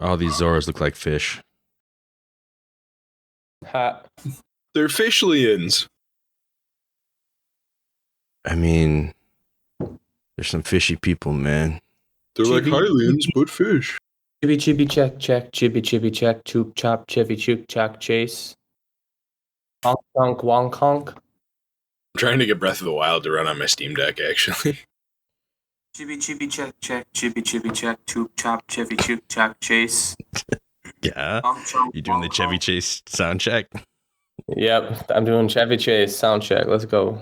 All these Zoras look like fish. Ha. They're fishlians. I mean, there's some fishy people, man. They're like Hylians, but fish. Chibi chibi check check, chibi chibi check, choop chop, chevy chook chock chase. Honk honk wonk honk. I'm trying to get Breath of the Wild to run on my Steam Deck, actually. Chibi chibi check check, chibi check, choop chop, chevy chook chock chase. Yeah? Honk, honk, You doing the wonk, Chevy honk. Chase sound check? Yep, I'm doing Chevy Chase sound check. Let's go.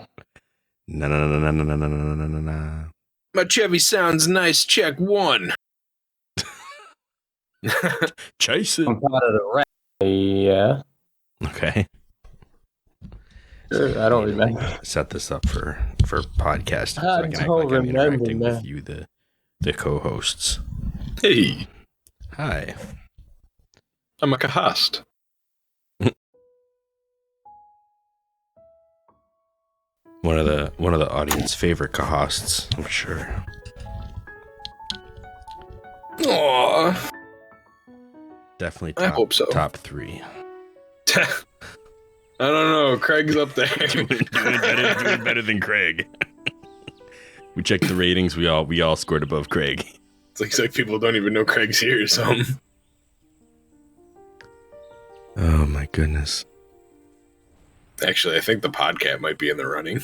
No, no, no, no, no, no, no, no, no, no, no. My Chevy sounds nice, check one. Chase it. I'm proud of the rap. Yeah. Okay. Sure, I don't remember. Set this up for podcasting, so I I can act don't like I'm remember, interacting man. with you, the co-hosts. Hey, Hi. I'm a Kahast. One of the audience favorite co-hosts, I'm sure. Aww. Definitely I hope so. top 3. I don't know. Craig's up there. doing better than Craig. We checked the ratings. We all scored above Craig. It's like people don't even know Craig's here or something. Oh my goodness. Actually, I think the podcast might be in the running.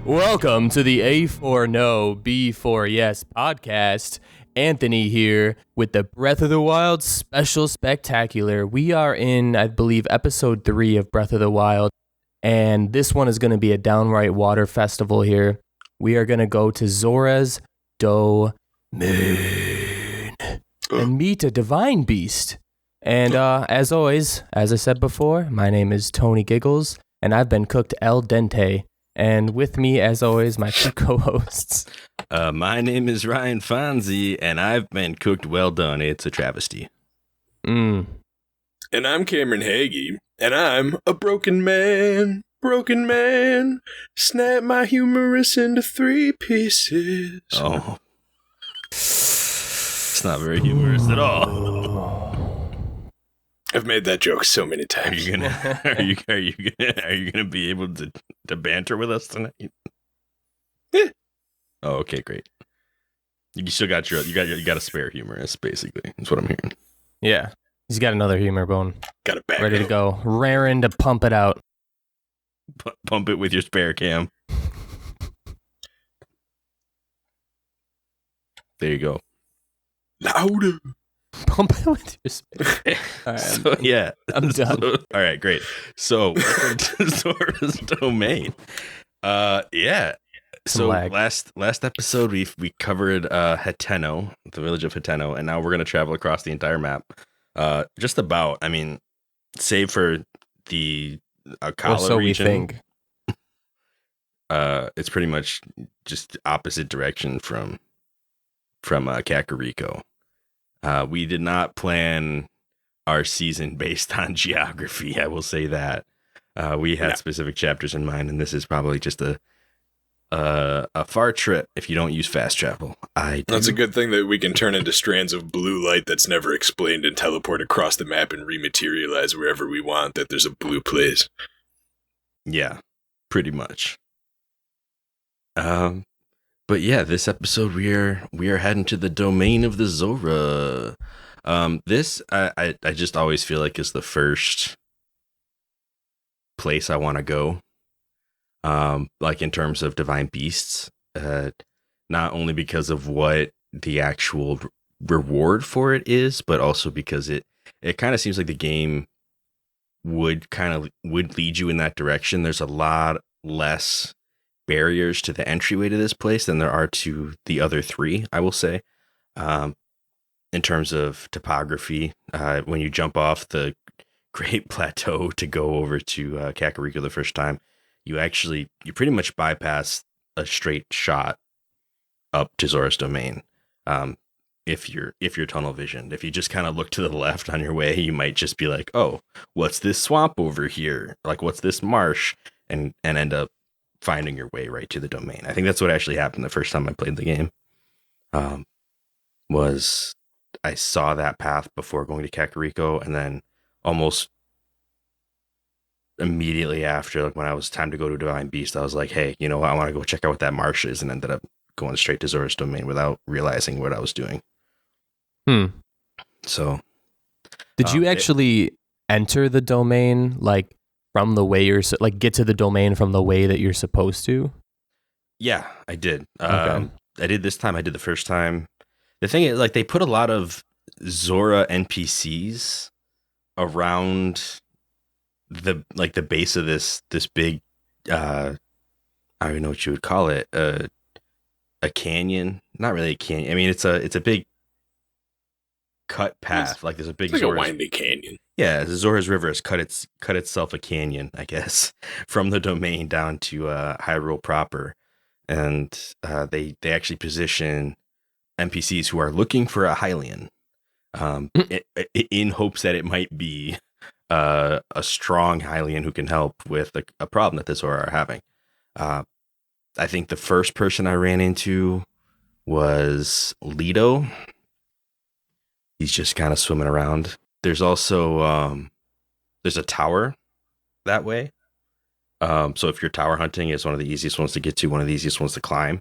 Welcome to the A4NB4Y podcast. Anthony here with the Breath of the Wild Special Spectacular. We are in, I believe, episode 3 of Breath of the Wild, and this one is going to be a downright water festival here. We are going to go to Zora's Domain and meet a divine beast. And as always, as I said before, my name is Tony Giggles, and I've been cooked al dente. And with me, as always, my 2 co-hosts. My name is Ryan Fonzie, and I've been cooked well done. It's a travesty. And I'm Cameron Hagee, and I'm a broken man. Broken man. Snap my humerus into 3 pieces. Oh. It's not very humorous at all. I've made that joke so many times. Are you gonna be able to banter with us tonight? Yeah. Oh, okay, great. You still got you got a spare humorous, basically. That's what I'm hearing. Yeah, he's got another humor bone. Got it back. Ready to go. Raring to pump it out. Pump it with your spare cam. There you go. Louder. Pump it with your spit. All right, So yeah, I'm done. All right, great. So welcome to Zora's Domain. Yeah. So last episode we covered Hateno, the village of Hateno, and now we're gonna travel across the entire map. Just about. I mean, save for the Akala Or so region. we think. It's pretty much just opposite direction from Kakariko. We did not plan our season based on geography. I will say that we had specific chapters in mind, and this is probably just a far trip if you don't use fast travel. That's a good thing that we can turn into strands of blue light that's never explained and teleport across the map and rematerialize wherever we want. That there's a blue place. Yeah, pretty much. But yeah, this episode we are heading to the domain of the Zora. This I just always feel like is the first place I want to go. Like in terms of divine beasts, not only because of what the actual reward for it is, but also because it kind of seems like the game would lead you in that direction. There's a lot less barriers to the entryway to this place than there are to the other three, I will say. In terms of topography, when you jump off the Great Plateau to go over to Kakariko the first time, you pretty much bypass a straight shot up to Zora's domain. If you're tunnel visioned, if you just kind of look to the left on your way, you might just be like, oh, what's this swamp over here? Like, what's this marsh? And end up finding your way right to the domain. I think that's what actually happened the first time I played the game. Was I saw that path before going to Kakariko, and then almost immediately after, like when I was time to go to Divine Beast, I was like, hey, you know what? I want to go check out what that marsh is, and ended up going straight to Zora's domain without realizing what I was doing. So did you actually enter the domain like from the way you're like get to the domain from the way that you're supposed to? Yeah, I did. Okay. I did this time. I did the first time. The thing is, like, they put a lot of Zora NPCs around the base of this big, I don't even know what you would call it, a canyon. Not really a canyon. I mean, it's a big cut path. Like, there's a big like a windy canyon. Yeah, the Zora's River has cut itself a canyon, I guess, from the domain down to Hyrule proper, and they actually position NPCs who are looking for a Hylian, in hopes that it might be a strong Hylian who can help with a problem that the Zora are having. I think the first person I ran into was Lido. He's just kind of swimming around. There's also there's a tower that way. So if you're tower hunting, it's one of the easiest ones to get to, one of the easiest ones to climb.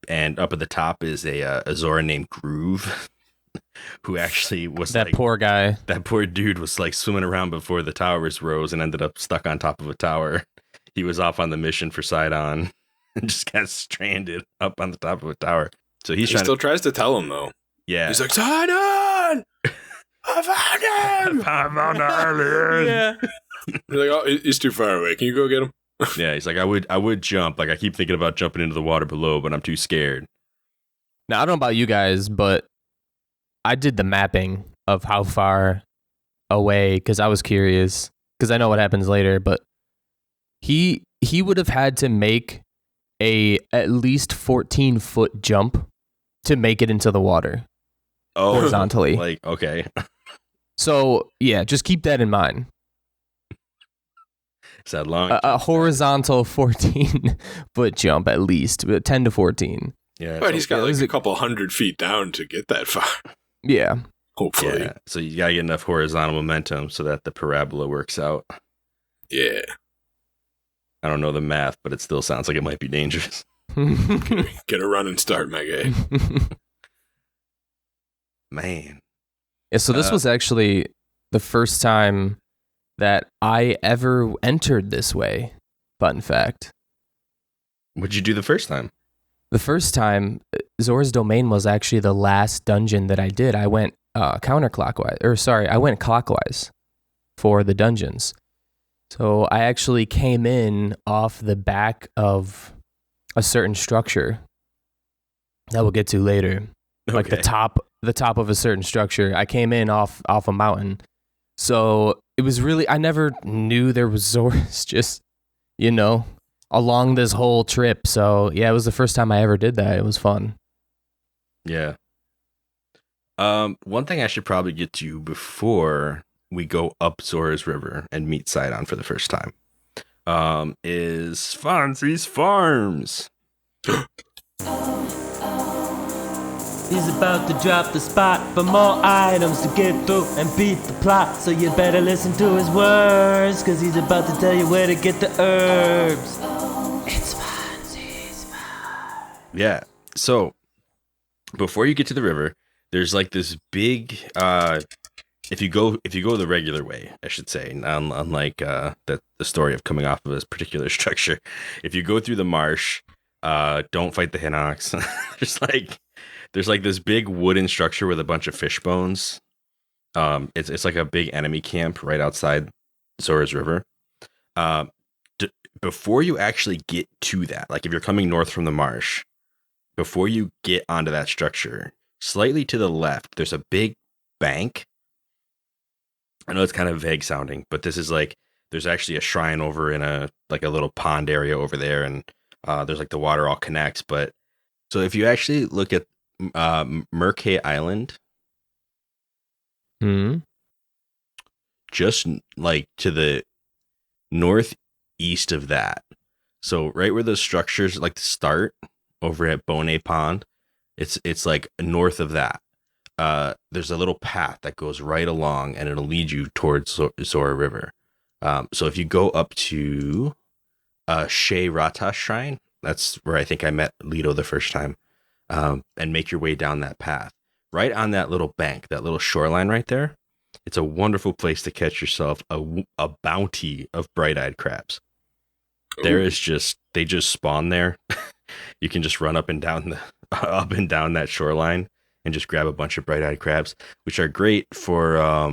And up at the top is a Zora named Groove, who actually was that poor guy. That poor dude was like swimming around before the towers rose and ended up stuck on top of a tower. He was off on the mission for Sidon and just got stranded up on the top of a tower. So he still tries to tell him though. Yeah, he's like, Sidon, I found him. I found the alien. Yeah. He's like, oh, he's too far away. Can you go get him? Yeah, he's like, I would jump. Like, I keep thinking about jumping into the water below, but I'm too scared. Now, I don't know about you guys, but I did the mapping of how far away, because I was curious, because I know what happens later, but he would have had to make a at least 14-foot jump to make it into the water. Oh, horizontally. Like, okay. So, yeah, just keep that in mind. Is that long? A horizontal 14-foot jump at least, 10 to 14. Yeah, but he's got like a couple 100 feet down to get that far. Yeah. Hopefully. Yeah. So you gotta get enough horizontal momentum so that the parabola works out. Yeah. I don't know the math, but it still sounds like it might be dangerous. Get a running start, my guy. Man. Yeah, so this was actually the first time that I ever entered this way. Fun fact. What'd you do the first time? The first time, Zora's Domain was actually the last dungeon that I did. I went I went clockwise for the dungeons. So I actually came in off the back of a certain structure that we'll get to later. Okay. Like the top of a certain structure. I came in off a mountain. So it was really, I never knew there was Zoras just, along this whole trip. So yeah, it was the first time I ever did that. It was fun. Yeah. One thing I should probably get to before we go up Zora's River and meet Sidon for the first time, is Fonzie's Farms. He's about to drop the spot for more items to get through and beat the plot. So you better listen to his words, cause he's about to tell you where to get the herbs. It's Fonzie's Farms. Yeah. So before you get to the river, there's like this big if you go the regular way, I should say, unlike the story of coming off of this particular structure. If you go through the marsh, don't fight the Hinox. There's like this big wooden structure with a bunch of fish bones It's like a big enemy camp right outside Zora's River. Before you actually get to that, like if you're coming north from the marsh, before you get onto that structure, slightly to the left, there's a big bank. I know it's kind of vague sounding, but this is like there's actually a shrine over in a little pond area over there, and there's like the water all connects. But so if you actually look at Murkay Island, just like to the northeast of that, so right where those structures like start over at Bonet Pond, it's like north of that. There's a little path that goes right along, and it'll lead you towards Zora River. So if you go up to Shea Rata Shrine, that's where I think I met Leto the first time, and make your way down that path. Right on that little bank, that little shoreline right there, it's a wonderful place to catch yourself a bounty of bright-eyed crabs. There is they just spawn there. You can just run up and down that shoreline and just grab a bunch of bright-eyed crabs, which are great for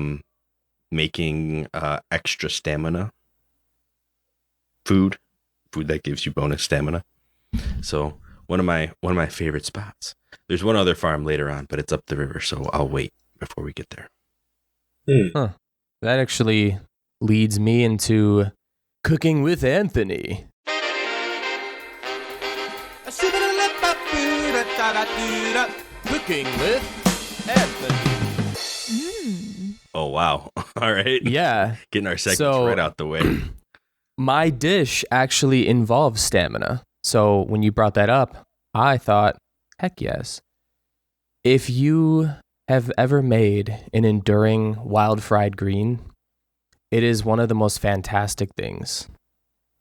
making extra stamina food that gives you bonus stamina. So one of my favorite spots. There's one other farm later on, but it's up the river, so I'll wait before we get there. Huh. That actually leads me into cooking with Anthony. Cooking with Anthony. Oh, wow. All right. Yeah. Getting our segments right out the way. My dish actually involves stamina. So when you brought that up, I thought, heck yes. If you have ever made an enduring wild fried green, it is one of the most fantastic things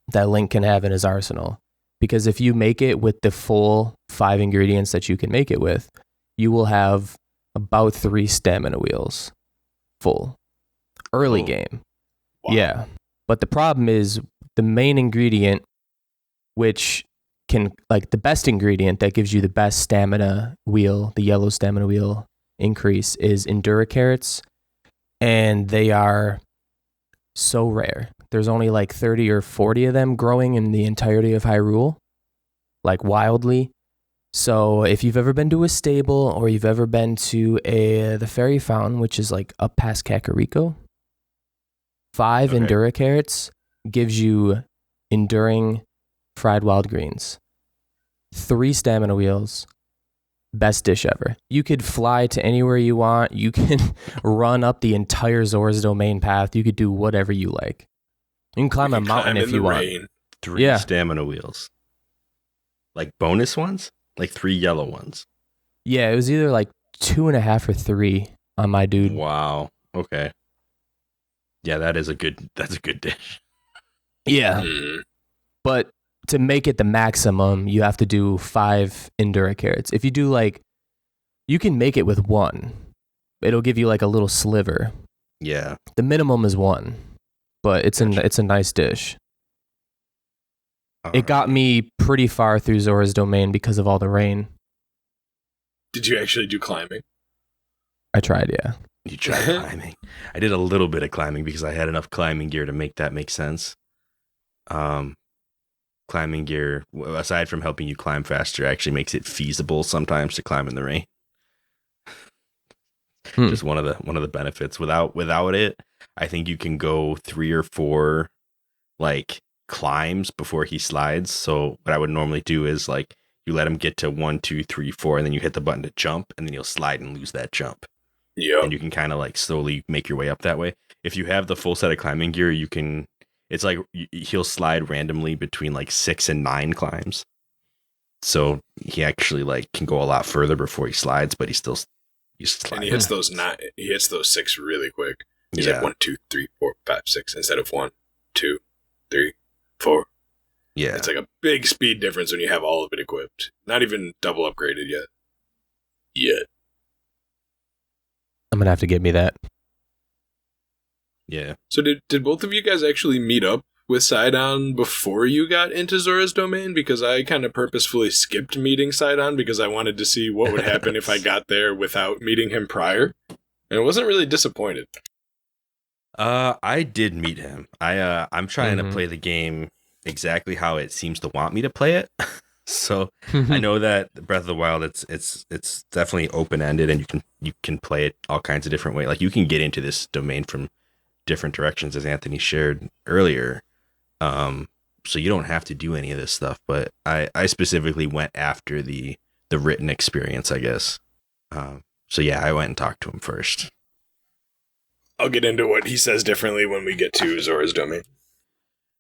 that Link can have in his arsenal. Because if you make it with the full 5 ingredients that you can make it with, you will have about 3 stamina wheels full. Early game. Wow. Yeah. But the problem is the main ingredient, which can, like the best ingredient that gives you the best stamina wheel, the yellow stamina wheel increase, is Endura carrots. And they are so rare. There's only like 30 or 40 of them growing in the entirety of Hyrule, like wildly. So if you've ever been to a stable or you've ever been to the fairy fountain, which is like up past Kakariko, 5 Endura carrots gives you enduring fried wild greens. 3 stamina wheels. Best dish ever. You could fly to anywhere you want. You can run up the entire Zora's Domain path. You could do whatever you like. You can climb a mountain if you want. 3 stamina wheels. Like bonus ones? Like 3 yellow ones. Yeah, it was either like 2.5 or 3 on my dude. Wow. Okay. Yeah, that's a good dish. Yeah. But to make it the maximum, you have to do 5 Endura carrots. If you do you can make it with 1. It'll give you like a little sliver. Yeah. The minimum is 1, but it's a nice dish. It got me pretty far through Zora's Domain because of all the rain. Did you actually do climbing? I tried, yeah. You tried climbing. I did a little bit of climbing because I had enough climbing gear to make that make sense. Climbing gear, aside from helping you climb faster, actually makes it feasible sometimes to climb in the rain. Just one of the benefits. Without it, I think you can go 3 or 4 climbs before he slides. So what I would normally do is you let him get to 1, 2, 3, 4, and then you hit the button to jump, and then he'll slide and lose that jump. Yeah. And you can kind of slowly make your way up that way. If you have the full set of climbing gear, you can. It's he'll slide randomly between 6 and 9 climbs. So he actually can go a lot further before he slides, but he's slides. And he hits those 9. He hits those 6 really quick. He's 1, 2, 3, 4, 5, 6 instead of 1, 2, 3, 4. Yeah, it's a big speed difference when you have all of it equipped. Not even double upgraded yet. I'm gonna have to get me that. Yeah. So did both of you guys actually meet up with Sidon before you got into Zora's Domain? Because I kind of purposefully skipped meeting Sidon because I wanted to see what would happen if I got there without meeting him prior. and wasn't really disappointed. I did meet him. I'm trying to play the game exactly how it seems to want me to play it. So I know that Breath of the Wild, it's definitely open ended, and you can play it all kinds of different ways. Like you can get into this domain from different directions, as Anthony shared earlier. So you don't have to do any of this stuff. But I specifically went after the written experience, I guess. So yeah, I went and talked to him first. I'll get into what he says differently when we get to Zora's domain.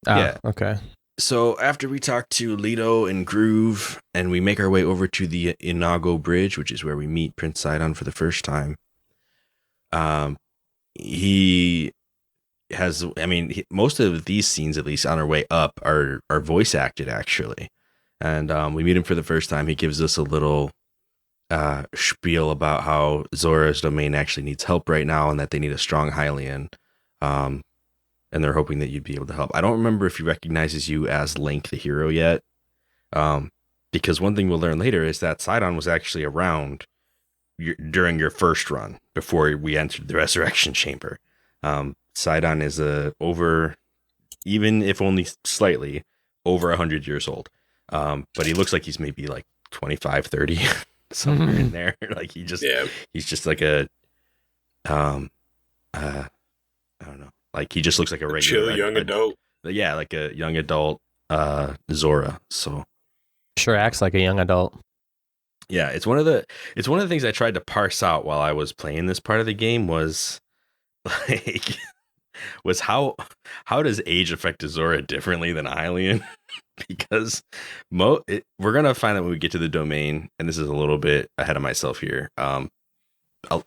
Yeah. Okay. So after we talk to Leto and Groove, and we make our way over to the Inago Bridge, which is where we meet Prince Sidon for the first time. He has, most of these scenes, at least on our way up, are voice acted actually. And we meet him for the first time. He gives us a little spiel about how Zora's domain actually needs help right now, and that they need a strong Hylian. And they're hoping that you'd be able to help. I don't remember if he recognizes you as Link the hero yet. Because one thing we'll learn later is that Sidon was actually around during your first run before we entered the Resurrection Chamber. Sidon is even if only slightly, over 100 years old. But he looks like he's maybe like 25, 30, somewhere in there. Like he's just like a, I don't know. Like he just looks like a regular chill young adult. Yeah, like a young adult Zora. So sure acts like a young adult. Yeah, it's one of the things I tried to parse out while I was playing this part of the game was like how does age affect Zora differently than Hylian? Because we're gonna find out when we get to the domain, and this is a little bit ahead of myself here.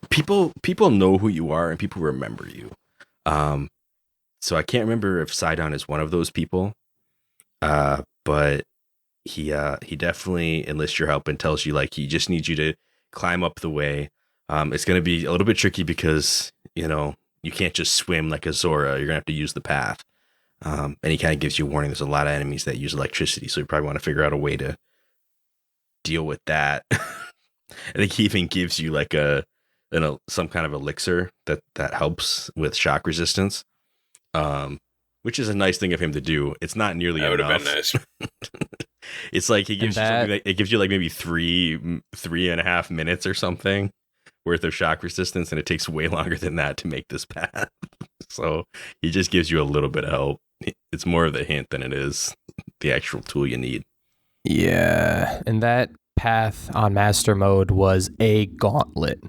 People know who you are and people remember you. So I can't remember if Sidon is one of those people, but he definitely enlists your help and tells you like he just needs you to climb up the way. It's going to be a little bit tricky because you can't just swim like a Zora. You're gonna have to use the path. And he kind of gives you a warning. There's a lot of enemies that use electricity, so you probably want to figure out a way to deal with that. I think he even gives you like some kind of elixir that helps with shock resistance, which is a nice thing of him to do. It's not nearly enough. That would have been nice. It's like he gives you something that it gives you like maybe 3.5 minutes or something worth of shock resistance, and it takes way longer than that to make this path. So he just gives you a little bit of help. It's more of the hint than it is the actual tool you need. Yeah, and that path on master mode was a gauntlet.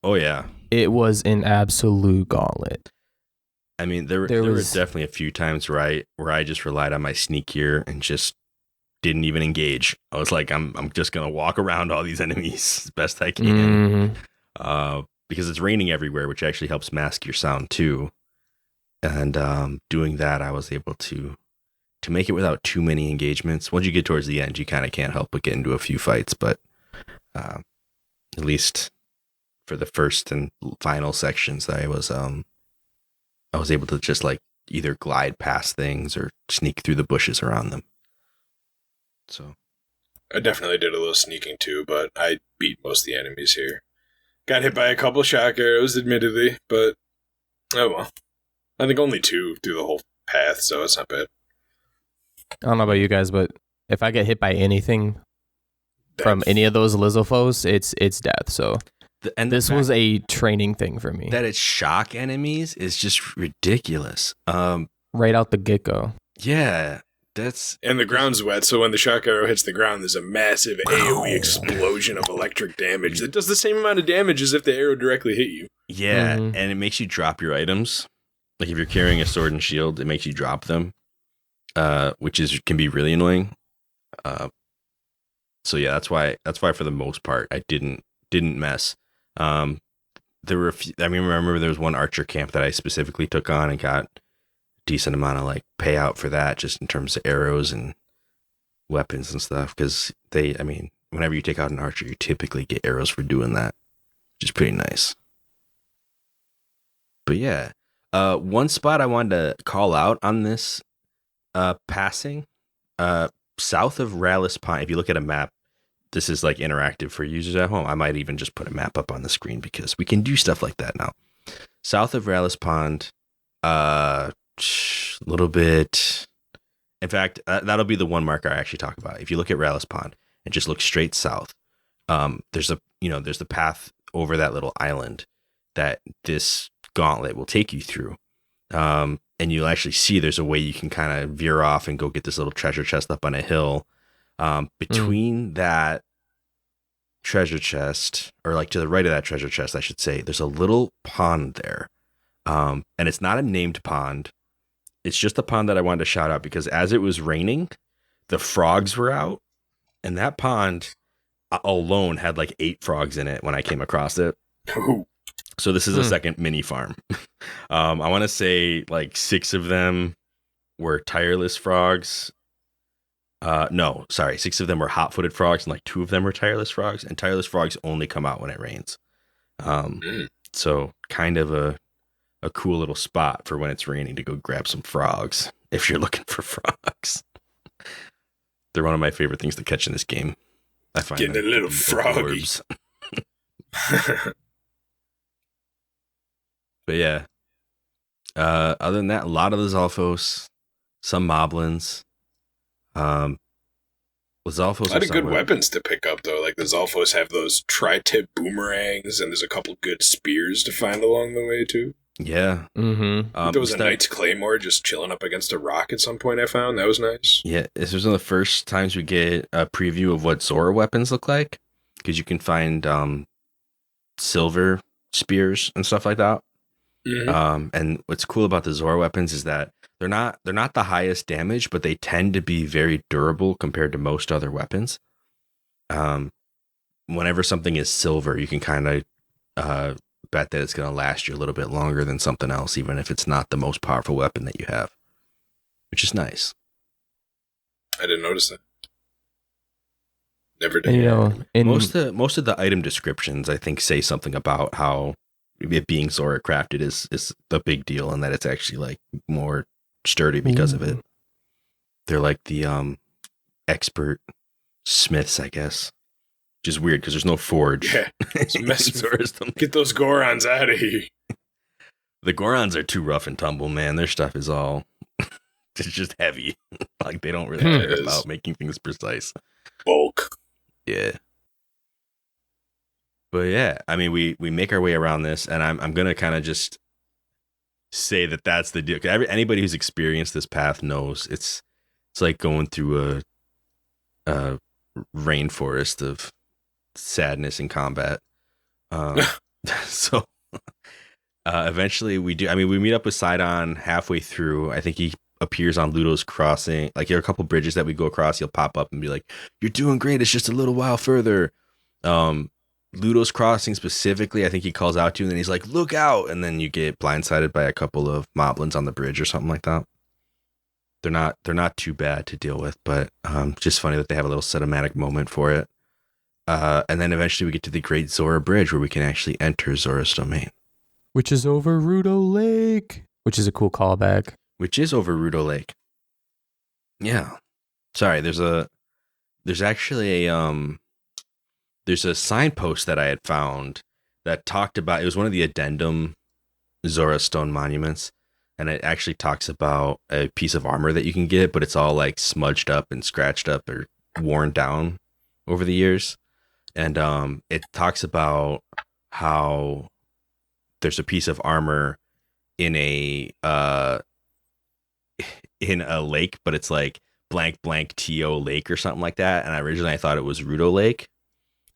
Oh yeah, it was an absolute gauntlet. I mean, there were definitely a few times where I just relied on my sneak here and just didn't even engage. I was like, I'm just gonna walk around all these enemies as best I can, because it's raining everywhere, which actually helps mask your sound too. And doing that, I was able to make it without too many engagements. Once you get towards the end, you kind of can't help but get into a few fights, but at least for the first and final sections, I was able to just like either glide past things or sneak through the bushes around them. So I definitely did a little sneaking too, but I beat most of the enemies here. Got hit by a couple shock arrows, admittedly, but oh well. I think only 2 through the whole path, so it's not bad. I don't know about you guys, but if I get hit by anything from any of those Lizzophos, it's death. So this was a training thing for me. That it's shock enemies is just ridiculous. Right out the get-go. Yeah. And the ground's wet, so when the shock arrow hits the ground, there's a massive AoE explosion of electric damage that does the same amount of damage as if the arrow directly hit you. Yeah, and it makes you drop your items. Like if you're carrying a sword and shield, it makes you drop them, which can be really annoying. So yeah, that's why for the most part I didn't mess. There were a few, I remember there was one archer camp that I specifically took on and got decent amount of like payout for that, just in terms of arrows and weapons and stuff, because whenever you take out an archer, you typically get arrows for doing that, which is pretty nice. But yeah, one spot I wanted to call out on this passing, south of Rallis Pine, if you look at a map, this is like interactive for users at home. I might even just put a map up on the screen because we can do stuff like that now. South of Rallis Pond, a little bit. In fact, that'll be the one marker I actually talk about. If you look at Rallis Pond and just look straight south, there's the path over that little island that this gauntlet will take you through. And you'll actually see there's a way you can kind of veer off and go get this little treasure chest up on a hill. Between that treasure chest, or like to the right of that treasure chest, I should say, there's a little pond there. And it's not a named pond. It's just a pond that I wanted to shout out because as it was raining, the frogs were out. And that pond alone had like 8 frogs in it when I came across it. Ooh. So this is a second mini farm. I want to say like 6 of them were tireless frogs. No, sorry. 6 of them were hot-footed frogs, and like 2 of them were tireless frogs. And tireless frogs only come out when it rains. So kind of a cool little spot for when it's raining to go grab some frogs if you're looking for frogs. They're one of my favorite things to catch in this game. I find getting a little froggy. But yeah, other than that, a lot of the Zolfos, some Moblins. Zolfos a lot of good weapons to pick up, though. Like the Zolfos have those tri-tip boomerangs, and there's a couple good spears to find along the way, too. Yeah. There was a Knight's Claymore just chilling up against a rock at some point I found. That was nice. Yeah, this was one of the first times we get a preview of what Zora weapons look like, because you can find silver spears and stuff like that. And what's cool about the Zora weapons is that they're not the highest damage, but they tend to be very durable compared to most other weapons. Whenever something is silver, you can kind of bet that it's going to last you a little bit longer than something else, even if it's not the most powerful weapon that you have, which is nice. I didn't notice that. Never did. And, you know, most of the item descriptions, I think, say something about how it being Zora crafted is the big deal, and that it's actually like more sturdy because of it. They're like the expert smiths, I guess, which is weird because there's no forge. Yeah, get those Gorons out of here. The Gorons are too rough and tumble, man. Their stuff is all it's just heavy. Like they don't really care about making things precise. Bulk. Yeah. But yeah, I mean, we make our way around this, and I'm gonna kind of just say that that's the deal. Anybody who's experienced this path knows it's like going through a rainforest of sadness and combat. So eventually we do. I mean, we meet up with Sidon halfway through. I think he appears on Ludo's crossing. Like there are a couple bridges that we go across. He'll pop up and be like, "You're doing great. It's just a little while further." Ludo's crossing specifically, I think he calls out to you, and then he's like, "Look out!" And then you get blindsided by a couple of moblins on the bridge or something like that. They're not too bad to deal with, but just funny that they have a little cinematic moment for it. And then eventually we get to the Great Zora Bridge where we can actually enter Zora's domain, which is over Ruto Lake, which is a cool callback. Which is over Ruto Lake. Yeah. Sorry, there's actually there's a signpost that I had found that talked about, it was one of the addendum Zora stone monuments, and it actually talks about a piece of armor that you can get, but it's all like smudged up and scratched up or worn down over the years. And it talks about how there's a piece of armor in a lake, but it's like blank TO Lake or something like that. And originally I thought it was Ruto Lake.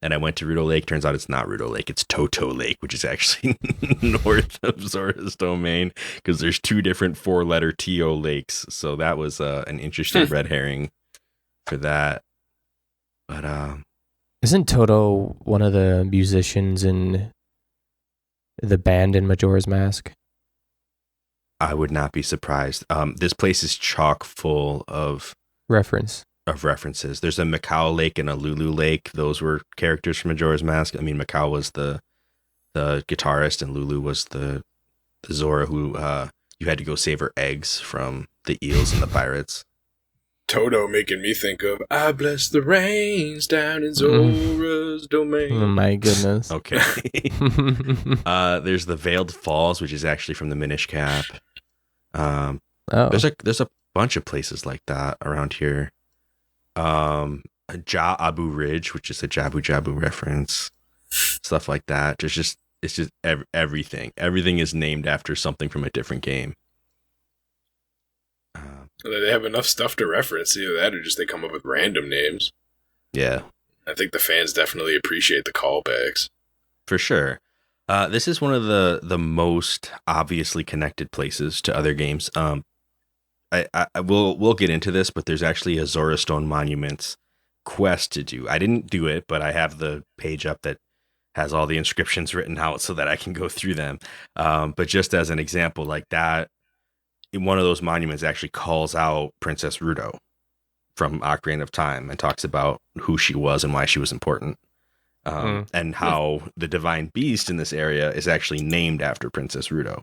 And I went to Ruto Lake. Turns out it's not Ruto Lake. It's Toto Lake, which is actually north of Zora's domain because there's 2 different 4-letter TO lakes. So that was an interesting red herring for that. But isn't Toto one of the musicians in the band in Majora's Mask? I would not be surprised. This place is chock full of There's a Macau Lake and a Lulu Lake. Those were characters from Majora's Mask. I mean, Macau was the guitarist, and Lulu was the Zora who you had to go save her eggs from the eels and the pirates. Toto making me think of I bless the rains down in Zora's domain. Oh my goodness. Okay. There's the Veiled Falls, which is actually from the Minish Cap. There's a bunch of places like that around here. Ja Abu Ridge, which is a Jabu Jabu reference. Stuff like that. It's just everything. Everything is named after something from a different game. They have enough stuff to reference. Either that or just they come up with random names. Yeah. I think the fans definitely appreciate the callbacks. For sure. This is one of the most obviously connected places to other games. We'll get into this, but there's actually a Zora Stone Monuments quest to do. I didn't do it, but I have the page up that has all the inscriptions written out so that I can go through them. But just as an example, like that, one of those monuments actually calls out Princess Ruto from Ocarina of Time and talks about who she was and why she was important. And how the divine beast in this area is actually named after Princess Ruto.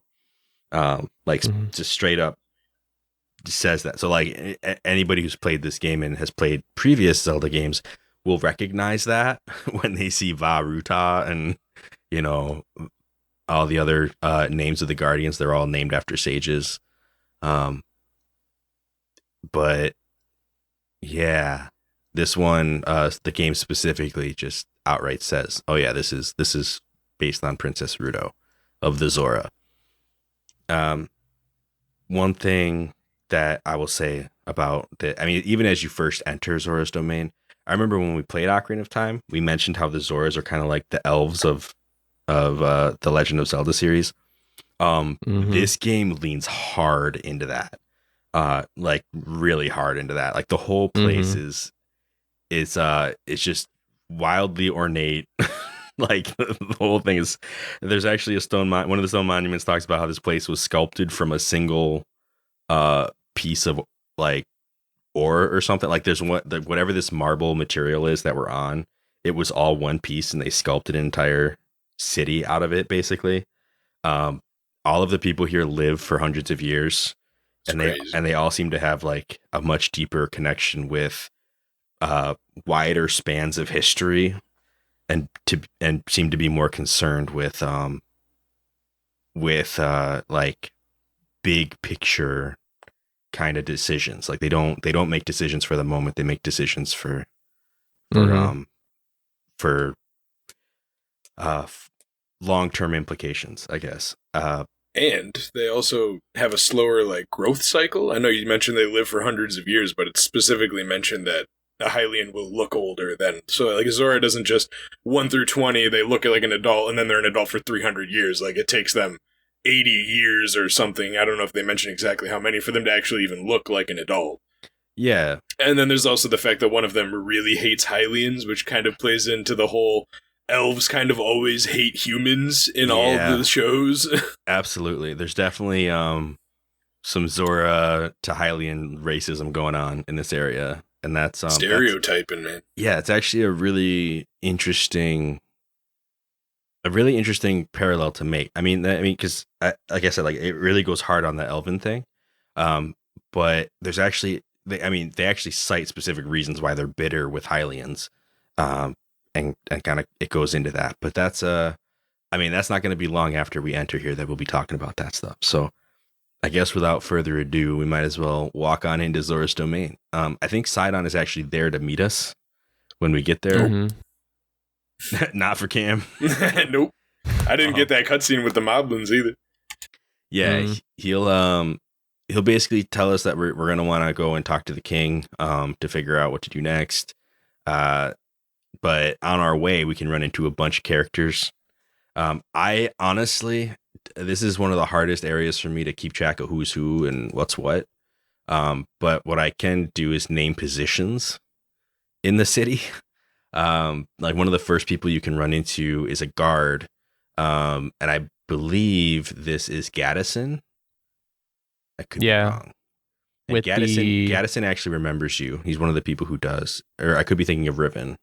Just straight up says that. So like anybody who's played this game and has played previous Zelda games will recognize that when they see Vah Ruta and, you know, all the other names of the guardians. They're all named after sages. But yeah, this one, the game specifically just outright says, oh yeah, this is based on Princess Ruto of the Zora. One thing that I will say about even as you first enter Zora's domain, I remember when we played Ocarina of Time, we mentioned how the Zoras are kind of like the elves of the Legend of Zelda series. This game leans hard into that, like really hard into that. Like the whole place is it's just wildly ornate. Like the whole thing is. There's actually one of the stone monuments talks about how this place was sculpted from a single piece of like ore or something. Like there's whatever this marble material is that we're on, it was all one piece, and they sculpted an entire city out of it, basically. All of the people here live for hundreds of years, and they all seem to have like a much deeper connection with wider spans of history, and seem to be more concerned with like big picture kind of decisions. Like they don't make decisions for the moment. They make decisions for long-term implications, I guess. And they also have a slower like growth cycle. I know you mentioned they live for hundreds of years, but it's specifically mentioned that a Hylian will look older than. So like Zora doesn't just 1 through 20, they look like an adult and then they're an adult for 300 years. Like it takes them 80 years or something. I don't know if they mention exactly how many for them to actually even look like an adult. Yeah. And then there's also the fact that one of them really hates Hylians, which kind of plays into the whole elves kind of always hate humans in all the shows. Absolutely. There's definitely some Zora to Hylian racism going on in this area. And that's stereotyping, man. Yeah, it's actually a really interesting parallel to make. I mean, because like I said, like it really goes hard on the elven thing. But there's actually, they actually cite specific reasons why they're bitter with Hylians. And kind of it goes into that, but that's not going to be long after we enter here that we'll be talking about that stuff. So I guess without further ado, we might as well walk on into Zora's domain. I think Sidon is actually there to meet us when we get there. Not for Cam. Nope. I didn't get that cutscene with the moblins either. Yeah, he'll basically tell us that we're going to want to go and talk to the king to figure out what to do next. But on our way, we can run into a bunch of characters. I honestly, this is one of the hardest areas for me to keep track of who's who and what's what. But what I can do is name positions in the city. Like one of the first people you can run into is a guard. And I believe this is Gaddison. I could be wrong. And Gaddison actually remembers you. He's one of the people who does. Or I could be thinking of Riven.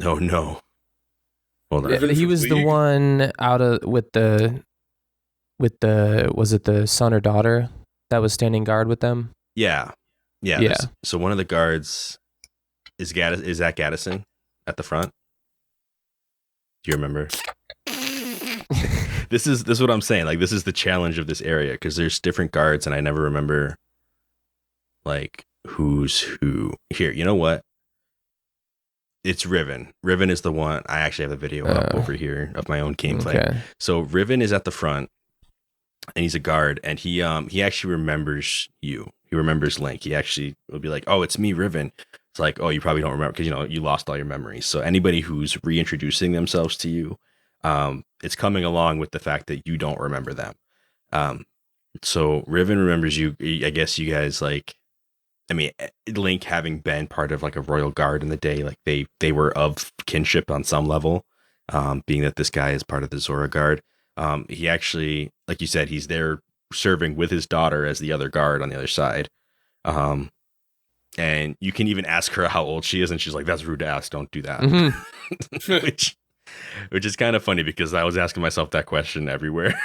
Oh no! Hold on. He was the one with the was it the son or daughter that was standing guard with them? Yeah. Yeah. So one of the guards is Zach Gaddison at the front. Do you remember? This is what I'm saying. Like, this is the challenge of this area because there's different guards, and I never remember like who's who. Here, you know what? It's Riven. Riven is the one. I actually have the video up over here of my own gameplay. Okay. So Riven is at the front, and he's a guard, and he actually remembers you. He remembers Link. He actually will be like, "Oh, it's me, Riven." It's like, "Oh, you probably don't remember because you lost all your memories." So anybody who's reintroducing themselves to you, it's coming along with the fact that you don't remember them. So Riven remembers you. I guess you guys like. I mean, Link having been part of like a royal guard in the day, like they were of kinship on some level, being that this guy is part of the Zora guard. He actually, like you said, he's there serving with his daughter as the other guard on the other side. And you can even ask her how old she is, and she's like, "That's rude to ask. Don't do that." Mm-hmm. which is kind of funny because I was asking myself that question everywhere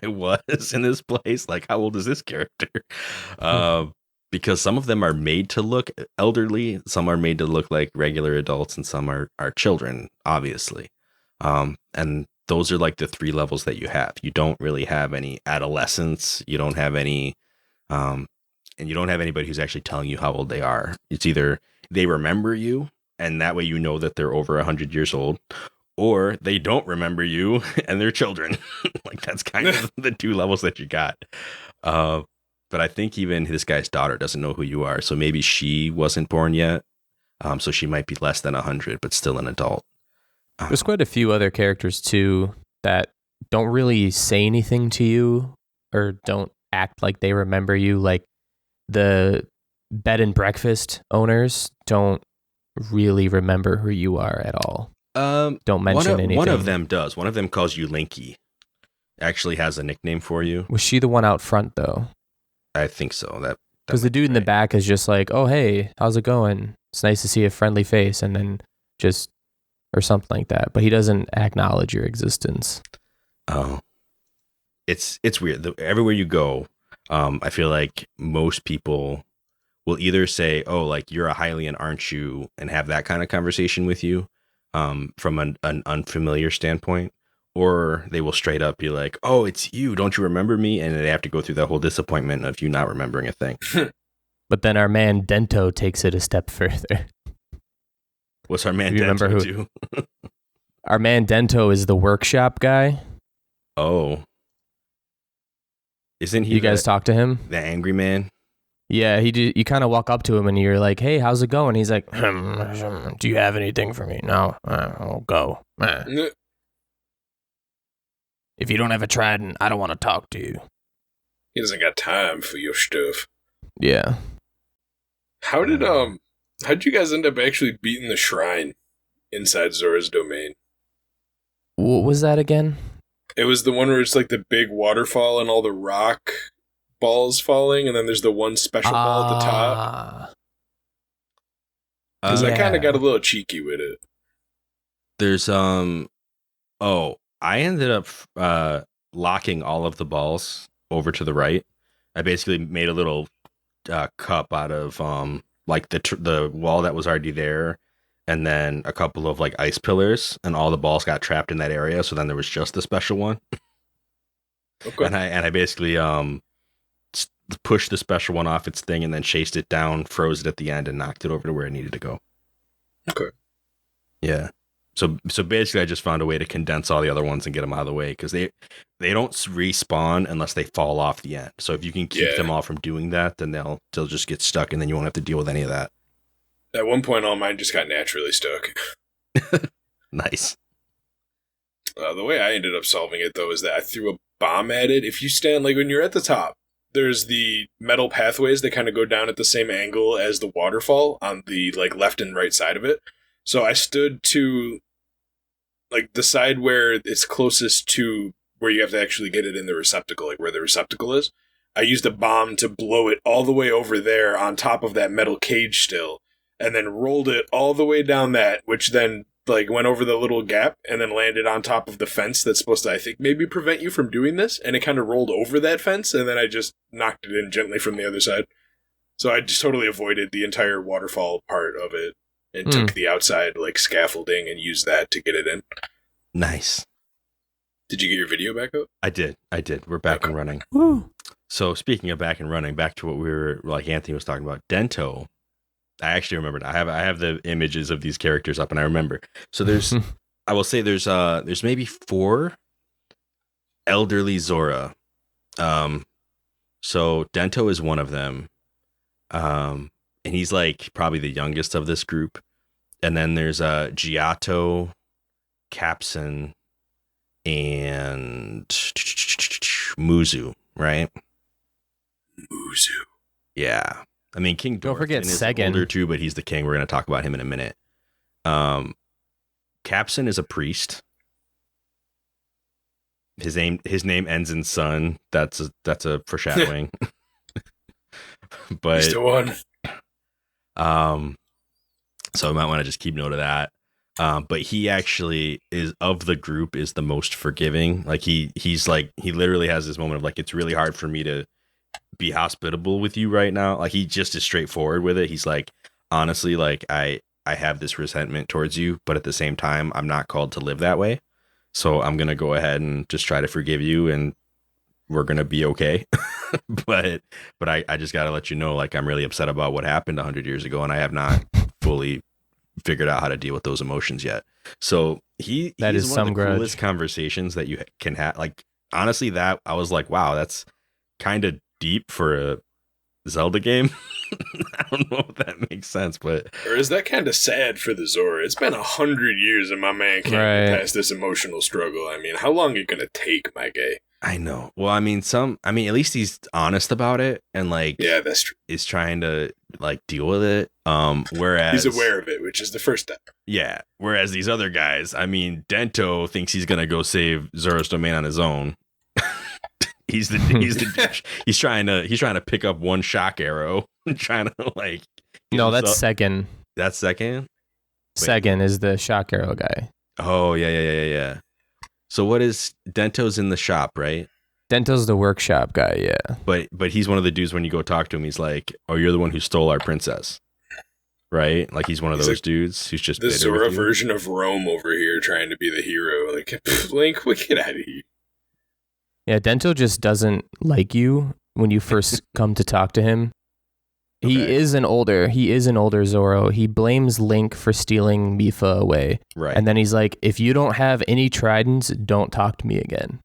I was in this place. Like, how old is this character? Because some of them are made to look elderly, some are made to look like regular adults, and some are children, obviously. And those are like the 3 levels that you have. You don't really have any adolescents. You don't have any, and you don't have anybody who's actually telling you how old they are. It's either they remember you, and that way you know that they're over 100 years old, or they don't remember you, and they're children. Like, that's kind of the 2 levels that you got. But I think even this guy's daughter doesn't know who you are. So maybe she wasn't born yet. So she might be less than 100, but still an adult. There's quite a few other characters, too, that don't really say anything to you or don't act like they remember you. Like the bed and breakfast owners don't really remember who you are at all. Don't mention anything. One of them does. One of them calls you Linky. Actually has a nickname for you. Was she the one out front, though? I think so. That because the dude in the back is just like, "Oh, hey, how's it going? It's nice to see a friendly face," and then just or something like that. But he doesn't acknowledge your existence. Oh, it's weird. Everywhere you go, I feel like most people will either say, "Oh, like you're a Hylian, aren't you?" and have that kind of conversation with you, from an unfamiliar standpoint. Or they will straight up be like, "Oh, it's you. Don't you remember me?" And they have to go through that whole disappointment of you not remembering a thing. But then our man Dento takes it a step further. What's our man Dento do? Our man Dento is the workshop guy. Oh. Isn't he? You guys talk to him? The angry man? Yeah, you kind of walk up to him and you're like, "Hey, how's it going?" He's like, "Do you have anything for me?" "No, I'll go." "If you don't have a trident, I don't want to talk to you." He doesn't got time for your stuff. Yeah. How'd you guys end up actually beating the shrine inside Zora's domain? What was that again? It was the one where it's like the big waterfall and all the rock balls falling, and then there's the one special ball at the top. Because I kind of got a little cheeky with it. There's I ended up locking all of the balls over to the right. I basically made a little cup out of like the wall that was already there, and then a couple of like ice pillars, and all the balls got trapped in that area. So then there was just the special one. Okay. And I basically pushed the special one off its thing, and then chased it down, froze it at the end, and knocked it over to where it needed to go. Okay. Yeah. So basically, I just found a way to condense all the other ones and get them out of the way, because they don't respawn unless they fall off the end. So if you can keep them all from doing that, then they'll just get stuck, and then you won't have to deal with any of that. At one point, all mine just got naturally stuck. Nice. The way I ended up solving it, though, is that I threw a bomb at it. If you stand, like when you're at the top, there's the metal pathways that kind of go down at the same angle as the waterfall on the like left and right side of it. So I stood to like the side where it's closest to where you have to actually get it in the receptacle, like where the receptacle is. I used a bomb to blow it all the way over there on top of that metal cage still, and then rolled it all the way down that, which then like went over the little gap and then landed on top of the fence that's supposed to, I think, maybe prevent you from doing this. And it kind of rolled over that fence, and then I just knocked it in gently from the other side. So I just totally avoided the entire waterfall part of it and took the outside like scaffolding and used that to get it in. Nice. Did you get your video back up? I did. We're back and running. Woo. So speaking of back and running, back to what we were like Anthony was talking about, Dento. I actually remembered. I have the images of these characters up, and I remember. So there's, I will say there's maybe 4 elderly Zora. So Dento is one of them. And he's like probably the youngest of this group. And then there's Giotto, Capson, and Muzu, right? Muzu. Yeah. I mean, King Don't Dorothy forget is Segan. older too, but he's the king. We're going to talk about him in a minute. Capson is a priest. His name ends in son. That's a foreshadowing. But He's the one. So I might want to just keep note of that. But he actually is of the group is the most forgiving. Like he's like he literally has this moment of like it's really hard for me to be hospitable with you right now. Like he just is straightforward with it. He's like, honestly, like I have this resentment towards you, but at the same time, I'm not called to live that way. So I'm gonna go ahead and just try to forgive you, and we're gonna be okay. but I just gotta let you know, like I'm really upset about what happened 100 years ago, and I have not fully figured out how to deal with those emotions yet. So he's one of the coolest conversations that you can have. Like honestly, that I was like, wow, that's kind of deep for a Zelda game. I don't know if that makes sense, but or is that kind of sad for the Zora? It's been 100 years and my man can't get past this emotional struggle. I mean, how long are you gonna take, my guy? I know. Well, I mean, at least he's honest about it and like, yeah, that's true. Is trying to like deal with it. Whereas he's aware of it, which is the first step. Yeah. Whereas these other guys, I mean, Dento thinks he's gonna go save Zora's domain on his own. He's the douche. He's trying to pick up one shock arrow, trying to like. No, that's Segan. That's Segan. Segan is the shock arrow guy. Oh yeah. So what is Dento's in the shop, right? Dento's the workshop guy, yeah. But he's one of the dudes when you go talk to him, he's like, "Oh, you're the one who stole our princess." Right? Like he's one of those like, dudes who's just the Zora version of Rome over here trying to be the hero. Like, Link, get out of here. Yeah, Dento just doesn't like you when you first come to talk to him. Okay. He is an older Zoro. He blames Link for stealing Mipha away. Right. And then he's like, if you don't have any tridents, don't talk to me again.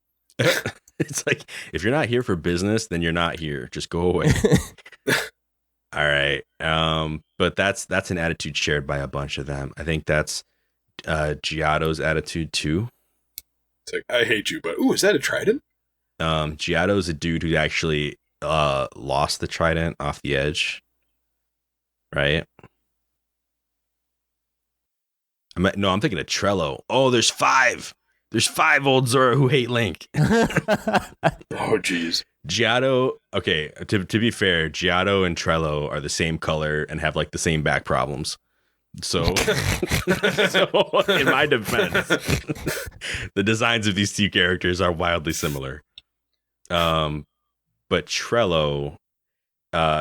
It's like, if you're not here for business, then you're not here. Just go away. All right. But that's an attitude shared by a bunch of them. I think that's Giotto's attitude too. It's like, I hate you, but is that a trident? Giotto's a dude who actually lost the trident off the edge. Right? I'm thinking of Trello. Oh, there's 5. There's 5 old Zora who hate Link. Oh, jeez. Giotto, okay, to be fair, Giotto and Trello are the same color and have like the same back problems. So in my defense, the designs of these 2 characters are wildly similar. But Trello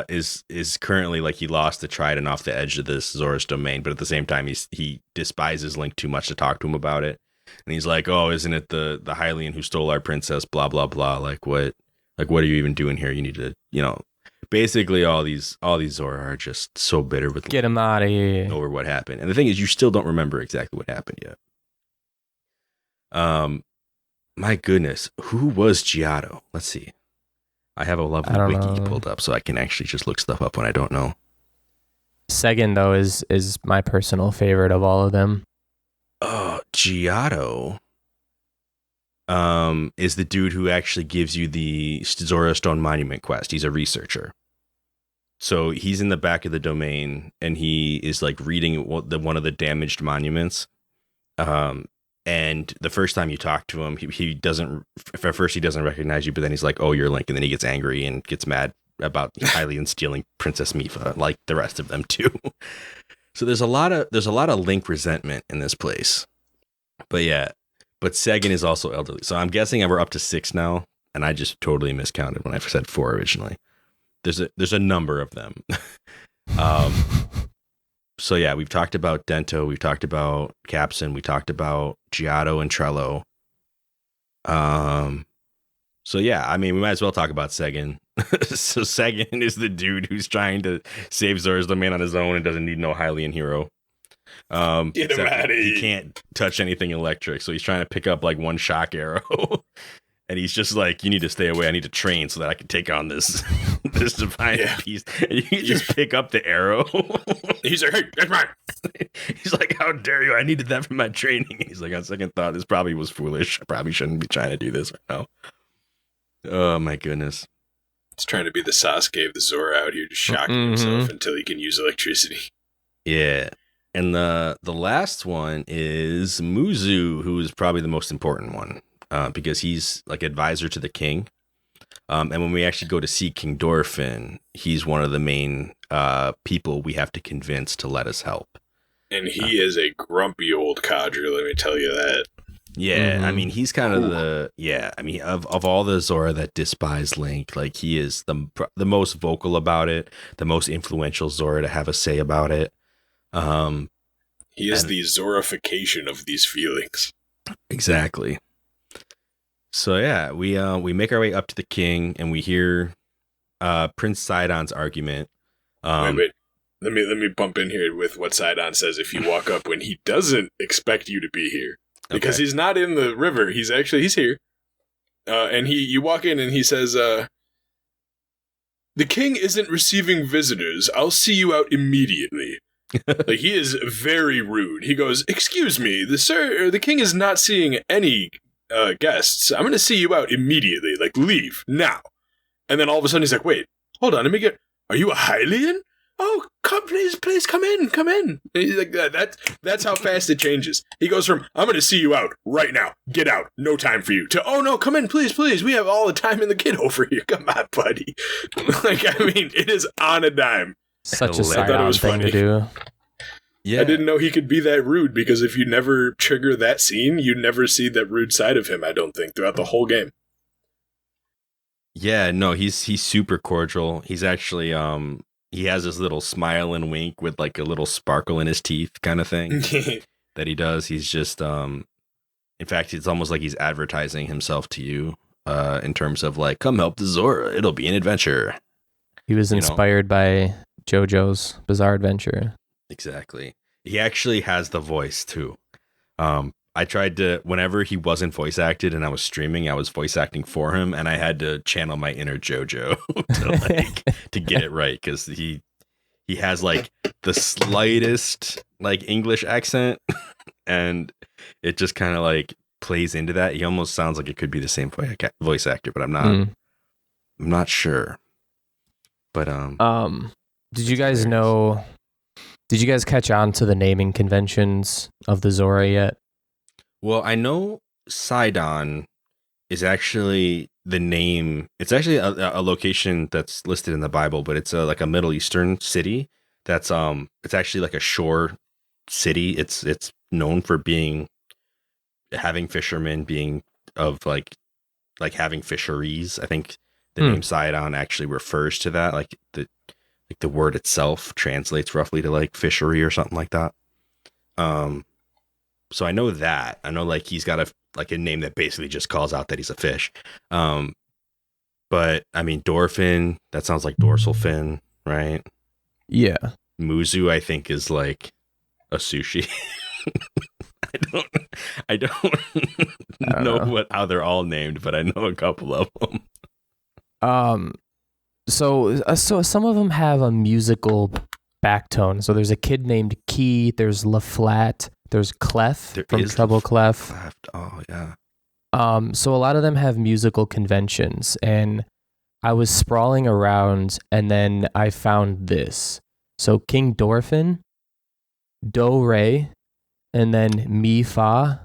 is currently like he lost the trident off the edge of this Zora's domain, but at the same time he despises Link too much to talk to him about it. And he's like, "Oh, isn't it the Hylian who stole our princess? Blah blah blah. Like what are you even doing here? You need to, basically all these Zora are just so bitter with get him out of here over what happened. And the thing is, you still don't remember exactly what happened yet. My goodness, who was Giotto? Let's see. I have a lovely wiki pulled up, so I can actually just look stuff up when I don't know. Segan, though, is my personal favorite of all of them. Giotto is the dude who actually gives you the Zora Stone Monument quest. He's a researcher. So he's in the back of the domain, and he is like reading one of the damaged monuments. And the first time you talk to him, he doesn't recognize you, but then he's like, "Oh, you're Link," and then he gets angry and gets mad about Hylian stealing Princess Mipha, like the rest of them too. So there's a lot of Link resentment in this place. But Segan is also elderly. So I'm guessing we're up to 6 now, and I just totally miscounted when I said 4 originally. there's a number of them. So yeah, we've talked about Dento, we've talked about Capson, we talked about Giotto and Trello. So yeah, I mean, we might as well talk about Segan. So Segan is the dude who's trying to save Zora's domain on his own and doesn't need no Hylian hero. Get him out of here. He can't touch anything electric, so he's trying to pick up like one shock arrow. And he's just like, you need to stay away. I need to train so that I can take on this divine beast. And you just pick up the arrow. He's like, hey, that's mine. He's like, how dare you? I needed that for my training. He's like, on second thought, this probably was foolish. I probably shouldn't be trying to do this right now. Oh, my goodness. He's trying to be the Sasuke of the Zora out here, just shocking himself until he can use electricity. Yeah. And the last one is Muzu, who is probably the most important one. Because he's like advisor to the king. And when we actually go to see King Dorfin, he's one of the main people we have to convince to let us help. And he is a grumpy old codger, let me tell you that. Yeah, I mean, he's kind of of all the Zora that despise Link, like he is the most vocal about it, the most influential Zora to have a say about it. He is the Zorification of these feelings. Exactly. So yeah, we make our way up to the king and we hear Prince Sidon's argument. Wait. Let me bump in here with what Sidon says if you walk up when he doesn't expect you to be here. Because he's not in the river. He's here. And you walk in and he says, the king isn't receiving visitors. I'll see you out immediately. Like, he is very rude. He goes, excuse me, the king is not seeing any guests. I'm going to see you out immediately. Like, leave now. And then all of a sudden he's like, wait, hold on. Are you a Hylian? Oh, please come in. And he's like, that's how fast it changes. He goes from, I'm going to see you out right now. Get out. No time for you. To, oh no, come in, please. We have all the time in the kid over here. Come on, buddy. Like, I mean, it is on a dime. Such a Sidon thing to do. Yeah. I didn't know he could be that rude, because if you never trigger that scene, you never see that rude side of him, I don't think, throughout the whole game. Yeah, no, he's super cordial. He's actually he has this little smile and wink with like a little sparkle in his teeth kind of thing that he does. He's just in fact, it's almost like he's advertising himself to you in terms of like, come help the Zora. It'll be an adventure. He was inspired by JoJo's Bizarre Adventure. Exactly. He actually has the voice too. I tried to, whenever he wasn't voice acted and I was streaming, I was voice acting for him, and I had to channel my inner JoJo to get it right, because he has like the slightest like English accent, and it just kind of like plays into that. He almost sounds like it could be the same voice actor, but I'm not sure. But did you guys know? Did you guys catch on to the naming conventions of the Zora yet? Well, I know Sidon is actually the name. It's actually a location that's listed in the Bible, but it's like a Middle Eastern city. That's it's actually like a shore city. It's known for having fishermen, being of like having fisheries. I think the name Sidon actually refers to that. Like the word itself translates roughly to like fishery or something like that. So I know that. I know like he's got a name that basically just calls out that he's a fish. But I mean, Dorfin, that sounds like dorsal fin, right? Yeah. Muzu, I think, is like a sushi. I don't know how they're all named, but I know a couple of them. So some of them have a musical backtone. So there's a kid named Key. There's La Flat. There's Clef from Treble Clef. Oh yeah. So a lot of them have musical conventions, and I was sprawling around, and then I found this. So King Dorfin, Do Re, and then Mipha,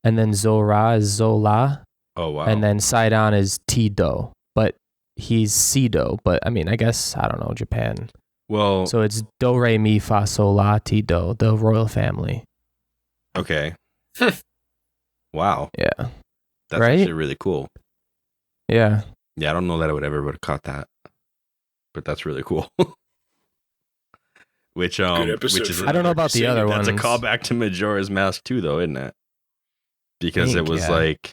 and then Zora is Zola. Oh wow. And then Sidon is Tido, but he's Sido. But I mean, I guess, I don't know, Japan. Well, so it's Do Re Mipha Sola Tido, the royal family. Okay. Wow. Yeah. That's actually really cool. Yeah. Yeah, I don't know that I would ever have caught that. but that's really cool. Which Good episode which is for I don't know about the other that's ones. a callback to Majora's Mask too, though, isn't it? Because it was like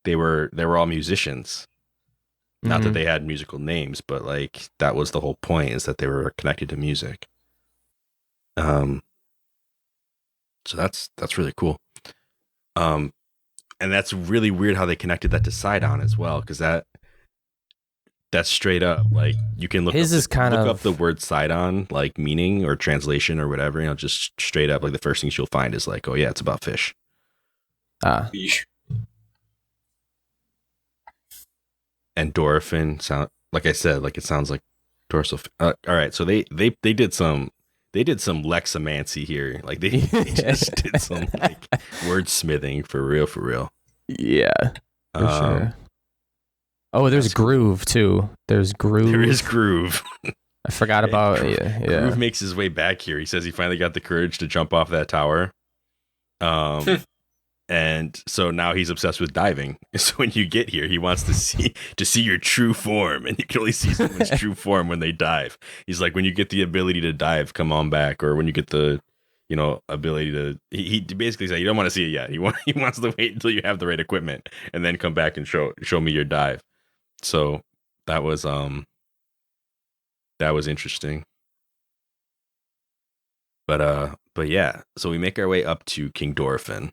they were all musicians. Not that they had musical names, but like that was the whole point, is that they were connected to music. So that's really cool. And that's really weird how they connected that to Sidon as well, because that's straight up like you can look up the word Sidon, like meaning or translation or whatever, you know, just straight up like the first things you'll find is like, oh yeah, it's about fish. And Dorfin sound, like I said, like it sounds like dorsal. All right, so they did some lexamancy here, like they just did some like wordsmithing for real. Yeah, for sure. Oh, there's Groove too. There's Groove. There is Groove. I forgot about Groove makes his way back here. He says he finally got the courage to jump off that tower. And so now he's obsessed with diving. So when you get here, he wants to see your true form, and you can only see someone's true form when they dive. He's like, when you get the ability to dive, come on back, or when you get the, you know, ability to. He basically said, you don't want to see it yet. He wants to wait until you have the right equipment, and then come back and show me your dive. So that was interesting. But yeah, so we make our way up to King Dorfin.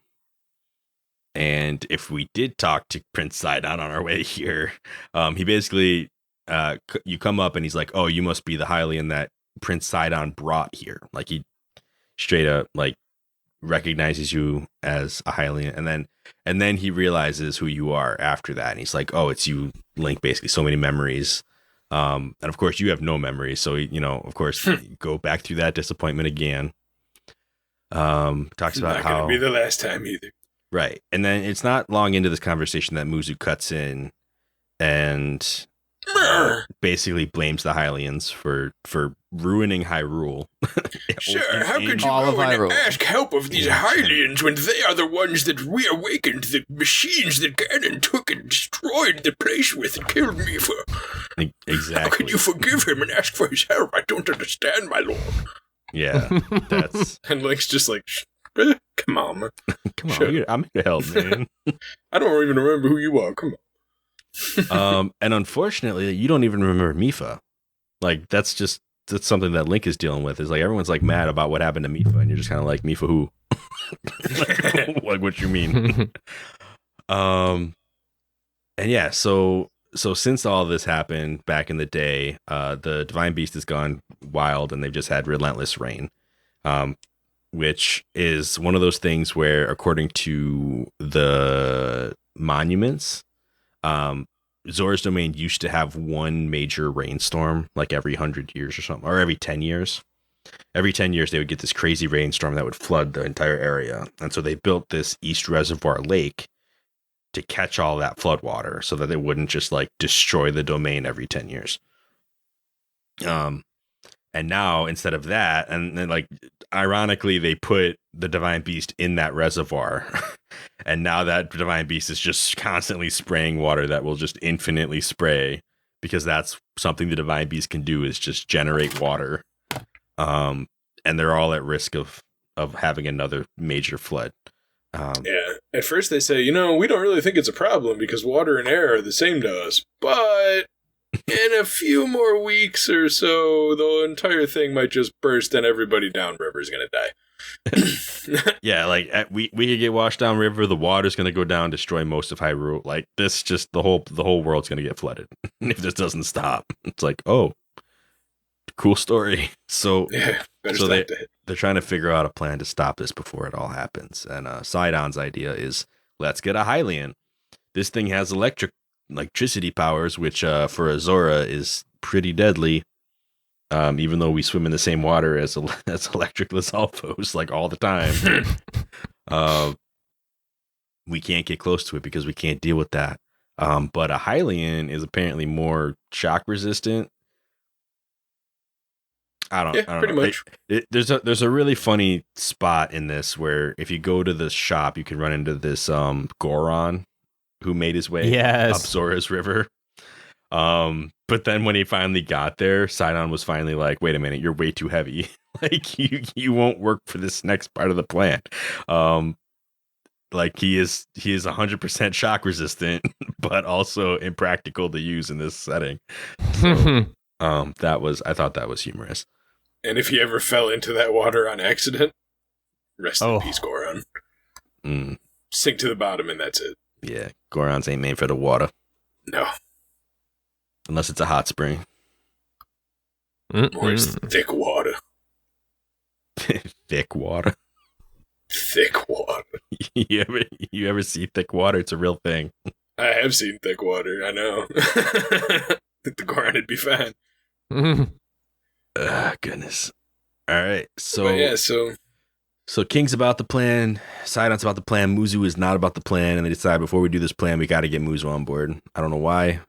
And if we did talk to Prince Sidon on our way here, he basically, you come up and he's like, oh, you must be the Hylian that Prince Sidon brought here. Like he straight up like recognizes you as a Hylian. And then he realizes who you are after that. And he's like, oh, it's you, Link, basically so many memories. And of course you have no memories. So, you know, of course, go back through that disappointment again. Talks about not how gonna be the last time either. Right. And then it's not long into this conversation that Muzu cuts in and basically blames the Hylians for ruining Hyrule. Sure, how could you go and ask help of these Hylians when they are the ones that reawakened the machines that Ganon took and destroyed the place with and killed Mipha? Exactly. How could you forgive him and ask for his help? I don't understand, my lord. Yeah, that's... And Link's just like... Come on, man. Come on, I'm here to help, man. I don't even remember who you are. Come on. And unfortunately, you don't even remember Mipha. Like, that's something that Link is dealing with. Is like everyone's like mad about what happened to Mipha, and you're just kind of like, Mipha who? Like, what you mean? And yeah, so since all this happened back in the day, the Divine Beast has gone wild, and they've just had relentless rain. Which is one of those things where, according to the monuments, Zora's Domain used to have one major rainstorm like every 100 years or something, or every 10 years. Every 10 years, they would get this crazy rainstorm that would flood the entire area. And so they built this East Reservoir Lake to catch all that flood water so that they wouldn't just like destroy the domain every 10 years. And now, instead of that, and then, like, ironically, they put the Divine Beast in that reservoir. And now that Divine Beast is just constantly spraying water that will just infinitely spray, because that's something the Divine Beast can do, is just generate water. And they're all at risk of having another major flood. Yeah. At first they say, we don't really think it's a problem because water and air are the same to us. But... in a few more weeks or so, the entire thing might just burst and everybody downriver is going to die. Yeah, like we could get washed downriver, the water's going to go down, destroy most of Hyrule. Like this, just the whole world's going to get flooded if this doesn't stop. It's like, oh, cool story. So, yeah, they're trying to figure out a plan to stop this before it all happens. And Sidon's idea is, let's get a Hylian. This thing has electricity powers, which for a Zora is pretty deadly, even though we swim in the same water as electric Lizalfos like all the time. We can't get close to it because we can't deal with that. But a Hylian is apparently more shock resistant. I don't know. Pretty much. There's a really funny spot in this where if you go to the shop, you can run into this Goron who made his way up Zora's River. But then when he finally got there, Sidon was finally like, wait a minute, you're way too heavy. Like you won't work for this next part of the plan. Like he is 100% shock resistant, but also impractical to use in this setting. So, I thought that was humorous. And if he ever fell into that water on accident, rest in peace, Goron. Sink to the bottom and that's it. Yeah, Gorons ain't made for the water. No. Unless it's a hot spring. Or it's thick water. Thick water. Thick water. You ever see thick water? It's a real thing. I have seen thick water, I know. I think the Goron would be fine. Goodness. All right. So King's about the plan. Sidon's about the plan. Muzu is not about the plan. And they decide before we do this plan, we got to get Muzu on board. I don't know why.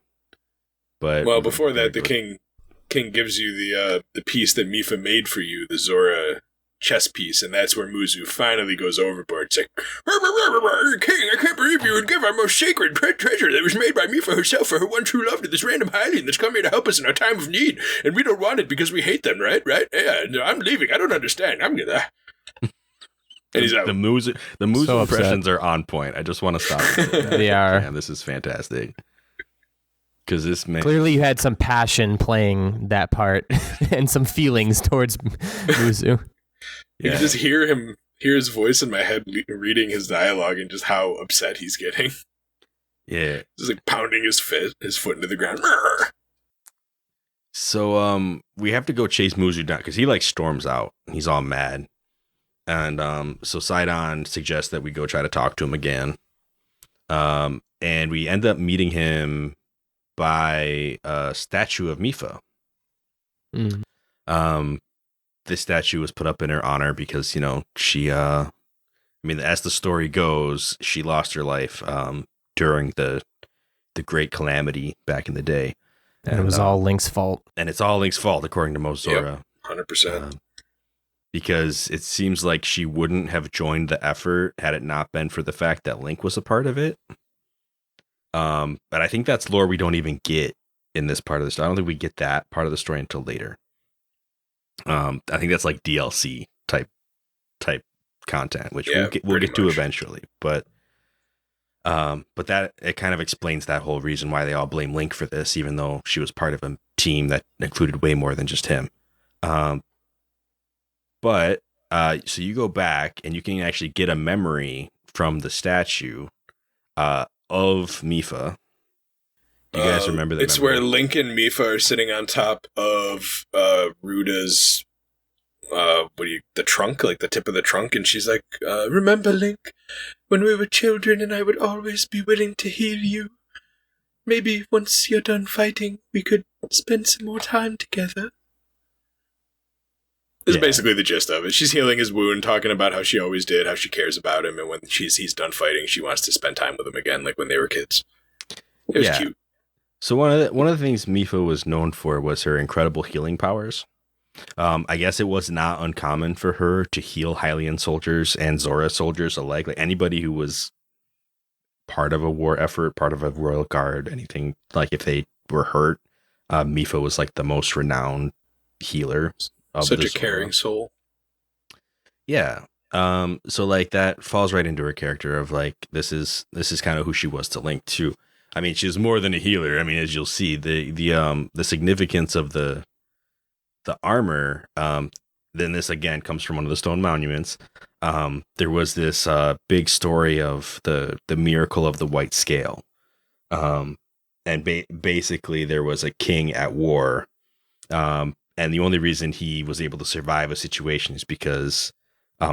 But before that, the King gives you the piece that Mipha made for you, the Zora chess piece, and that's where Muzu finally goes overboard. It's like, King, I can't believe you would give our most sacred treasure that was made by Mipha herself for her one true love to this random Hylian that's come here to help us in our time of need, and we don't want it because we hate them, right? Yeah, no, I'm leaving. I don't understand. I'm gonna... And he's out. The Muzu so impressions are on point. I just want to stop. They are. Man, this is fantastic. Because this man... Clearly you had some passion playing that part and some feelings towards Muzu. You can just hear his voice in my head reading his dialogue and just how upset he's getting. Yeah. Just like pounding his foot into the ground. So we have to go chase Muzu down because he like storms out. He's all mad. And so Sidon suggests that we go try to talk to him again. And we end up meeting him by a statue of Mipha. This statue was put up in her honor because, you know, she, I mean, as the story goes, she lost her life during the Great Calamity back in the day. And it was all Link's fault. And it's all Link's fault, according to Most Zora. Yep, 100%. Because it seems like she wouldn't have joined the effort had it not been for the fact that Link was a part of it. But I think that's lore we don't even get in this part of the story. I don't think we get that part of the story until later. I think that's like DLC type content, which we'll get to eventually. But that it kind of explains that whole reason why they all blame Link for this, even though she was part of a team that included way more than just him. But so you go back and you can actually get a memory from the statue of Mipha. Do you guys remember that? It's memory? Where Link and Mipha are sitting on top of Ruta's the trunk, like the tip of the trunk, and she's like, remember, Link, when we were children and I would always be willing to heal you. Maybe once you're done fighting, we could spend some more time together. This is basically the gist of it. She's healing his wound, talking about how she always did, how she cares about him, and when he's done fighting, she wants to spend time with him again, like when they were kids. It was cute. So one of the things Mipha was known for was her incredible healing powers. I guess it was not uncommon for her to heal Hylian soldiers and Zora soldiers alike. Like anybody who was part of a war effort, part of a royal guard, anything, like if they were hurt, Mipha was like the most renowned healer. Such a caring soul. Yeah. So like that falls right into her character of like this is kind of who she was to Link too. I mean, she's more than a healer. I mean, as you'll see, the significance of the armor. Then this again comes from one of the stone monuments. There was this big story of the miracle of the white scale, and basically there was a king at war, and the only reason he was able to survive a situation is because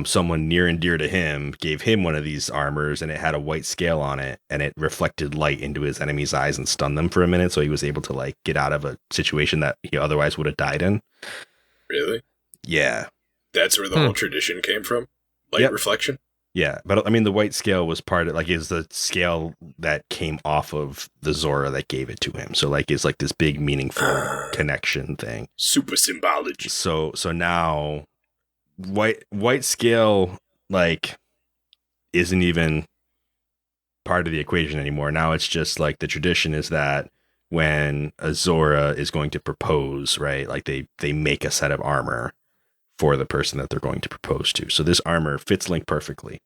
someone near and dear to him gave him one of these armors, and it had a white scale on it, and it reflected light into his enemy's eyes and stunned them for a minute, so he was able to like get out of a situation that he otherwise would have died in. Really? Yeah. That's where the whole tradition came from? Light reflection? Yeah, but I mean, the white scale was part of, like, is the scale that came off of the Zora that gave it to him. So, like, it's like this big, meaningful connection thing. Super symbology. So now, white scale, like, isn't even part of the equation anymore. Now it's just, like, the tradition is that when a Zora is going to propose, right? Like they make a set of armor for the person that they're going to propose to. So this armor fits Link perfectly.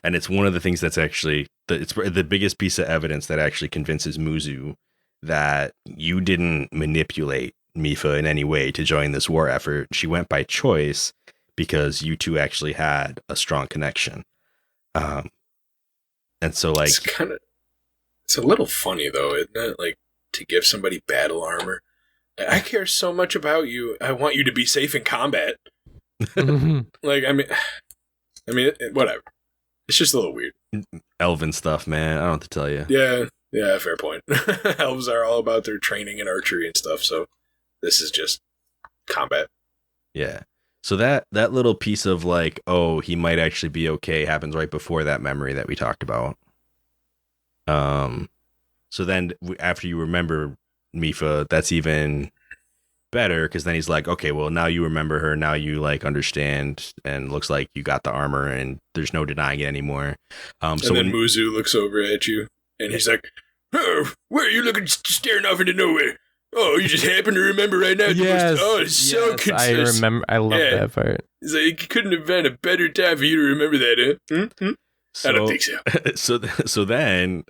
And it's one of the things that's actually, it's the biggest piece of evidence that actually convinces Muzu that you didn't manipulate Mipha in any way to join this war effort. She went by choice because you two actually had a strong connection. And so like... It's a little funny though, isn't it? Like to give somebody battle armor. I care so much about you. I want you to be safe in combat. Like, I mean, whatever. It's just a little weird. Elven stuff, man. I don't have to tell you. Yeah, fair point. Elves are all about their training and archery and stuff, so this is just combat. Yeah. So that little piece of like, oh, he might actually be okay happens right before that memory that we talked about. So then after you remember Mipha, that's even better because then he's like, okay, well now you remember her, now you like understand, and looks like you got the armor and there's no denying it anymore. So then Muzu looks over at you and he's like, oh, where are you looking, staring off into nowhere? Oh, you just happen to remember right now? Yes, it's so good. I remember. I love that part. He's like, it couldn't have been a better time for you to remember that, huh? Mm-hmm. I don't think so. So then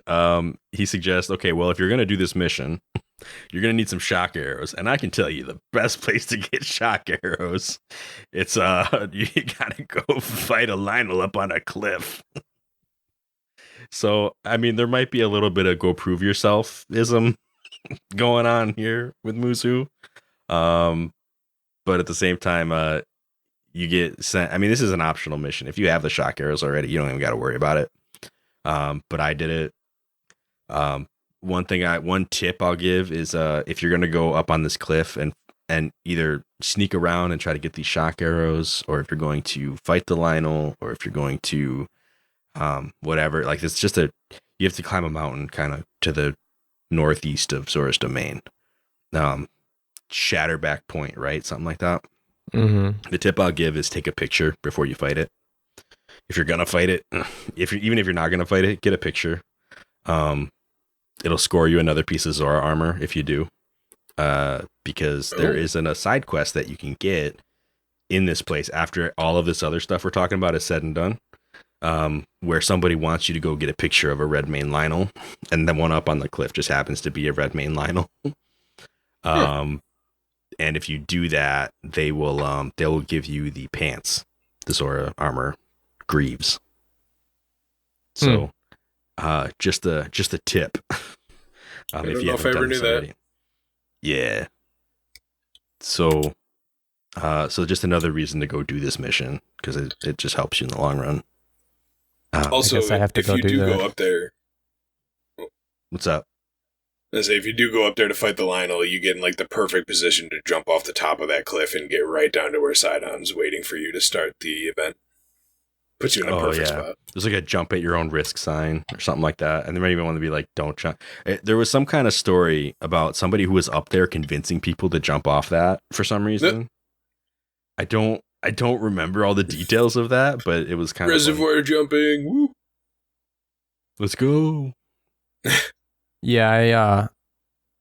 he suggests, okay, well, if you're going to do this mission, you're going to need some shock arrows. And I can tell you the best place to get shock arrows, it's you got to go fight a Lionel up on a cliff. So, I mean, there might be a little bit of go prove yourself-ism going on here with Muzu. But at the same time, you get sent. I mean, this is an optional mission. If you have the shock arrows already, you don't even got to worry about it. But I did it. One tip I'll give is if you're gonna go up on this cliff and either sneak around and try to get these shock arrows, or if you're going to fight the Lionel, or if you're going to whatever, like it's just you have to climb a mountain kind of to the northeast of Zora's domain. Shatterback Point, right? Something like that. Mm-hmm. The tip I'll give is take a picture before you fight it. If you're gonna fight it, even if you're not gonna fight it, get a picture. It'll score you another piece of Zora armor if you do, because there isn't a side quest that you can get in this place after all of this other stuff we're talking about is said and done, where somebody wants you to go get a picture of a red mane Lionel, and the one up on the cliff just happens to be a red mane Lionel. And if you do that, they will give you the pants, the Zora armor greaves. So, just a tip. If you haven't done this already. Yeah. So just another reason to go do this mission, because it just helps you in the long run. Also, if you do go up there, what's up? I say, if you do go up there to fight the Lionel, you get in like the perfect position to jump off the top of that cliff and get right down to where Sidon's waiting for you to start the event. Puts you in a perfect spot. There's like a jump at your own risk sign or something like that. And they might even want to be like, don't jump. There was some kind of story about somebody who was up there convincing people to jump off that for some reason. I don't remember all the details of that, but it was kind of reservoir jumping. Woo. Let's go. Yeah,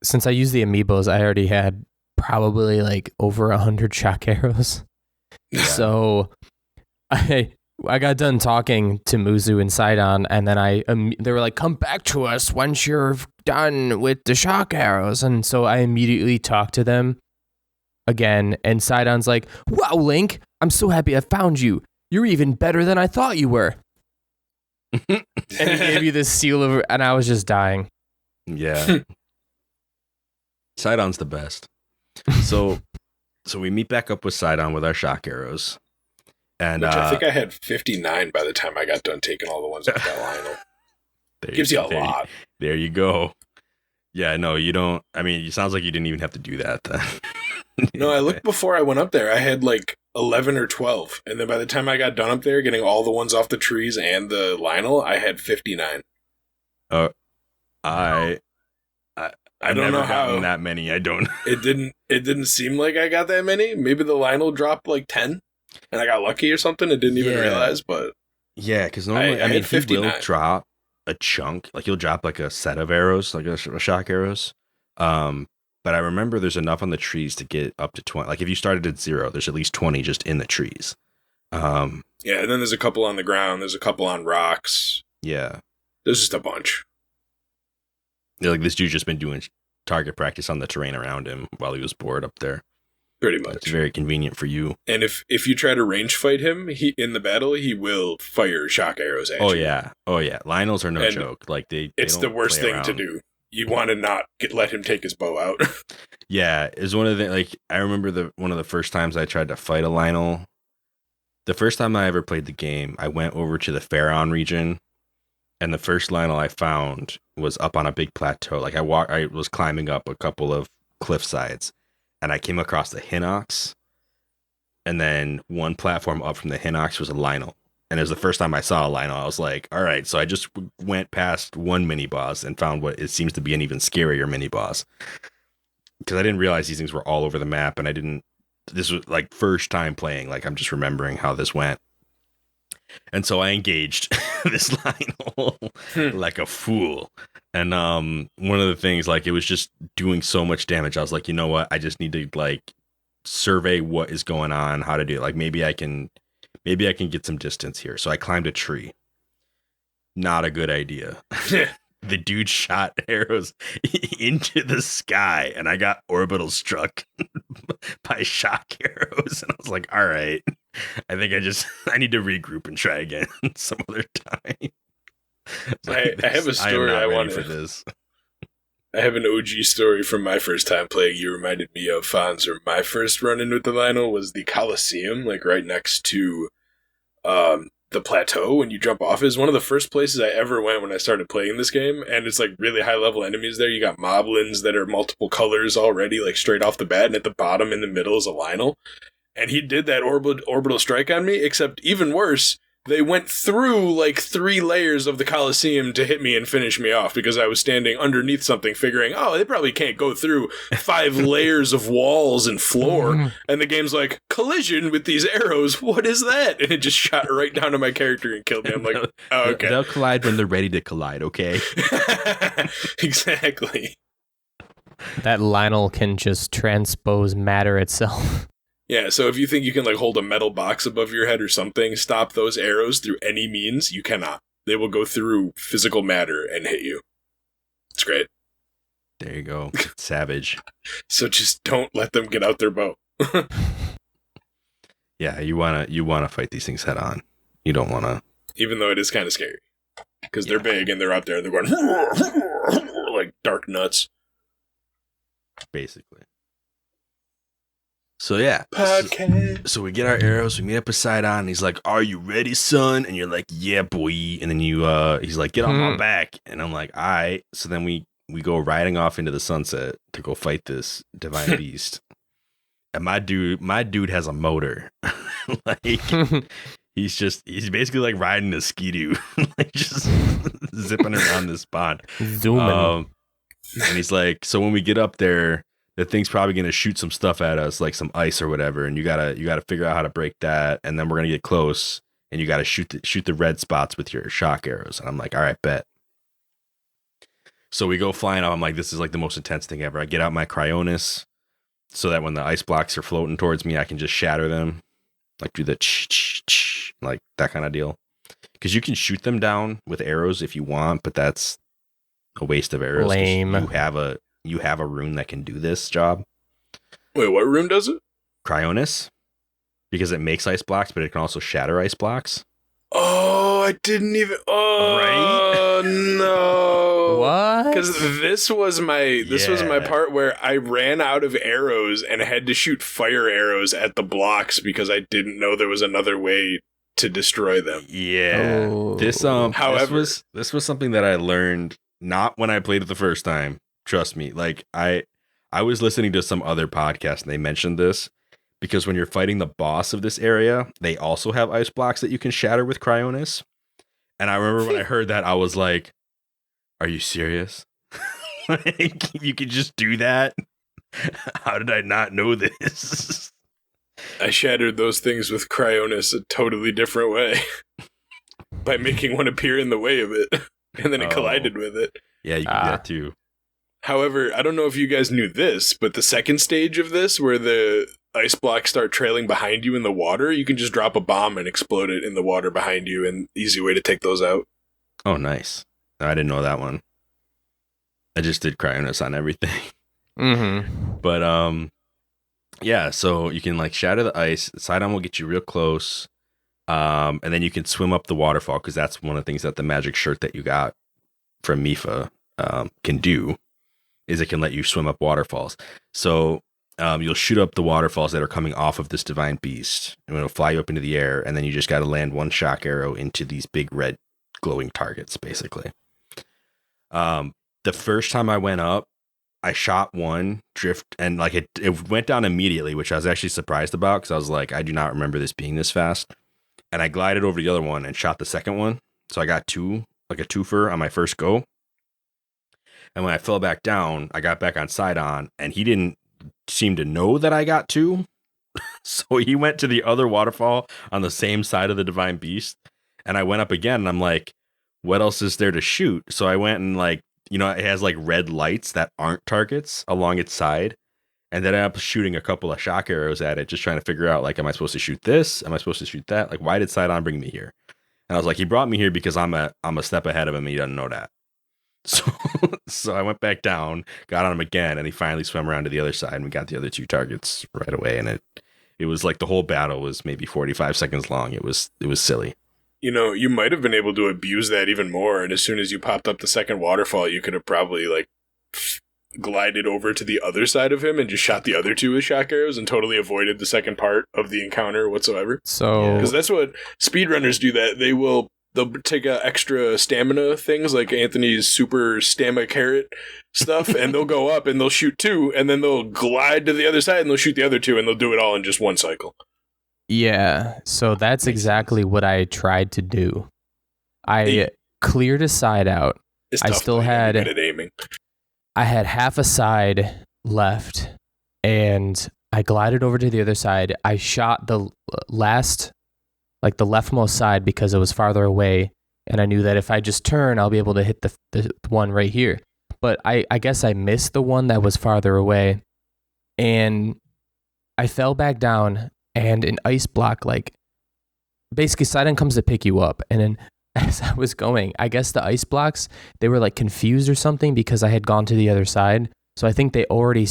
since I used the amiibos, I already had probably like over 100 shock arrows. Yeah. So I got done talking to Muzu and Sidon, and then they were like, "Come back to us once you're done with the shock arrows." And so I immediately talked to them again, and Sidon's like, "Wow, Link, I'm so happy I found you. You're even better than I thought you were." And he gave you this seal of, and I was just dying. Yeah. Sidon's the best. So we meet back up with Sidon with our shock arrows. And which I think I had 59 by the time I got done taking all the ones off that Lionel. Gives you a lot. There you go. Yeah, no, you don't. I mean, it sounds like you didn't even have to do that then. No, I looked before I went up there. I had like 11 or 12. And then by the time I got done up there, getting all the ones off the trees and the Lionel, I had 59. I don't know how that many. I don't. It didn't seem like I got that many. Maybe the Lionel dropped like 10, and I got lucky or something. I didn't even realize. But yeah, because normally I mean he will drop a chunk. Like you'll drop like a set of arrows, like a shock arrows. But I remember there's enough on the trees to get up to 20. Like if you started at 0, there's at least 20 just in the trees. Yeah, and then there's a couple on the ground. There's a couple on rocks. Yeah. There's just a bunch. Yeah, like this dude's just been doing target practice on the terrain around him while he was bored up there. Pretty much. It's very convenient for you. And if you try to range fight him, in the battle, he will fire shock arrows at you. Oh yeah. Lionels are no joke. Like it's the worst thing to do. You want to not let him take his bow out. Yeah, it's one of the like I remember one of the first times I tried to fight a Lionel. The first time I ever played the game, I went over to the Pharaon region, and the first Lionel I found was up on a big plateau. Like I was climbing up a couple of cliff sides, and I came across the Hinox, and then one platform up from the Hinox was a Lionel. And it was the first time I saw a Lionel. I was like, all right, so I just went past one mini boss and found what it seems to be an even scarier mini boss. Because I didn't realize these things were all over the map, and this was like first time playing. Like I'm just remembering how this went. And so I engaged this Lionel like a fool. And one of the things, like it was just doing so much damage. I was like, you know what? I just need to like survey what is going on, how to do it. Like maybe I can get some distance here. So I climbed a tree. Not a good idea. The dude shot arrows into the sky, and I got orbital struck by shock arrows. And I was like, all right, I think I need to regroup and try again some other time. I have a story I want for this. I have an OG story from my first time playing. You reminded me of Foundry. My first run-in with the Lionel was the Coliseum, like right next to the plateau when you jump off. Is one of the first places I ever went when I started playing this game, and it's like really high-level enemies there. You got moblins that are multiple colors already, like straight off the bat, and at the bottom in the middle is a Lionel. And he did that orbital strike on me, except even worse, they went through like 3 layers of the Coliseum to hit me and finish me off because I was standing underneath something figuring, oh, they probably can't go through 5 layers of walls and floor. And the game's like, collision with these arrows, what is that? And it just shot right down to my character and killed me. I'm like, oh, okay. They'll collide when they're ready to collide, okay? Exactly. That Lionel can just transpose matter itself. Yeah, so if you think you can like hold a metal box above your head or something, stop those arrows through any means, you cannot. They will go through physical matter and hit you. It's great. There you go. Savage. So just don't let them get out their bow. Yeah, you wanna fight these things head on. You don't wanna. Even though it is kind of scary. Because they're big and they're out there and they're going like dark nuts. Basically. So yeah, so we get our arrows, we meet up with Sidon, and he's like, "Are you ready, son?" And you're like, "Yeah, boy." And then he's like, "Get on my back," and I'm like, "All right." So then we go riding off into the sunset to go fight this divine beast. And my dude has a motor, like he's basically like riding a skidoo, like just zipping around this pond, zooming. And he's like, so when we get up there, the thing's probably going to shoot some stuff at us, like some ice or whatever, and you gotta figure out how to break that, and then we're gonna get close, and you gotta shoot the red spots with your shock arrows. And I'm like, all right, bet. So we go flying up. I'm like, this is like the most intense thing ever. I get out my Cryonis so that when the ice blocks are floating towards me, I can just shatter them, like do the like that kind of deal. Because you can shoot them down with arrows if you want, but that's a waste of arrows. Lame. You have a rune that can do this job. Wait, what rune does it? Cryonis. Because it makes ice blocks, but it can also shatter ice blocks. Oh, I didn't even... Oh, right? No. What? Because this was my part where I ran out of arrows and had to shoot fire arrows at the blocks because I didn't know there was another way to destroy them. Yeah. Oh. However, this was something that I learned not when I played it the first time. Trust me, like I was listening to some other podcast and they mentioned this because when you're fighting the boss of this area, they also have ice blocks that you can shatter with Cryonis. And I remember when I heard that, I was like, are you serious? Like, you could just do that? How did I not know this? I shattered those things with Cryonis a totally different way by making one appear in the way of it. and then it collided with it. Yeah, you can do that too. However, I don't know if you guys knew this, but the second stage of this, where the ice blocks start trailing behind you in the water, you can just drop a bomb and explode it in the water behind you, and easy way to take those out. Oh, nice. I didn't know that one. I just did Cryonis on everything. Mm-hmm. But, yeah, so you can, like, shatter the ice. Sidon will get you real close. And then you can swim up the waterfall, because that's one of the things that the magic shirt that you got from Mipha can do, is it can let you swim up waterfalls. So you'll shoot up the waterfalls that are coming off of this divine beast, and it'll fly you up into the air, and then you just got to land one shock arrow into these big red glowing targets, basically. The first time I went up, I shot one drift, and like it went down immediately, which I was actually surprised about, because I was like, I do not remember this being this fast. And I glided over the other one and shot the second one, so I got two, like a twofer on my first go. And when I fell back down, I got back on Sidon, and he didn't seem to know that I got two. So he went to the other waterfall on the same side of the divine beast, and I went up again, and I'm like, what else is there to shoot? So I went and, like, you know, it has like red lights that aren't targets along its side. And then I ended up shooting a couple of shock arrows at it, just trying to figure out, like, am I supposed to shoot this? Am I supposed to shoot that? Like, why did Sidon bring me here? And I was like, he brought me here because I'm a step ahead of him, and he doesn't know that. So I went back down, got on him again, and he finally swam around to the other side, and we got the other two targets right away. And it was like the whole battle was maybe 45 seconds long. It was silly. You know, you might have been able to abuse that even more, and as soon as you popped up the second waterfall, you could have probably, like, glided over to the other side of him and just shot the other two with shock arrows and totally avoided the second part of the encounter whatsoever. So, because that's what speedrunners do. That they'll take extra stamina things, like Anthony's super stamina carrot stuff, and they'll go up and they'll shoot two, and then they'll glide to the other side and they'll shoot the other two, and they'll do it all in just one cycle. Yeah, so that's exactly what I tried to do. I cleared a side out. I still had good at aiming. I had half a side left, and I glided over to the other side. I shot the last, like the leftmost side, because it was farther away, and I knew that if I just turn, I'll be able to hit the one right here. But I guess I missed the one that was farther away, and I fell back down, and an ice block, like, basically Sidon comes to pick you up, and then as I was going, I guess the ice blocks, they were like confused or something, because I had gone to the other side. So I think they already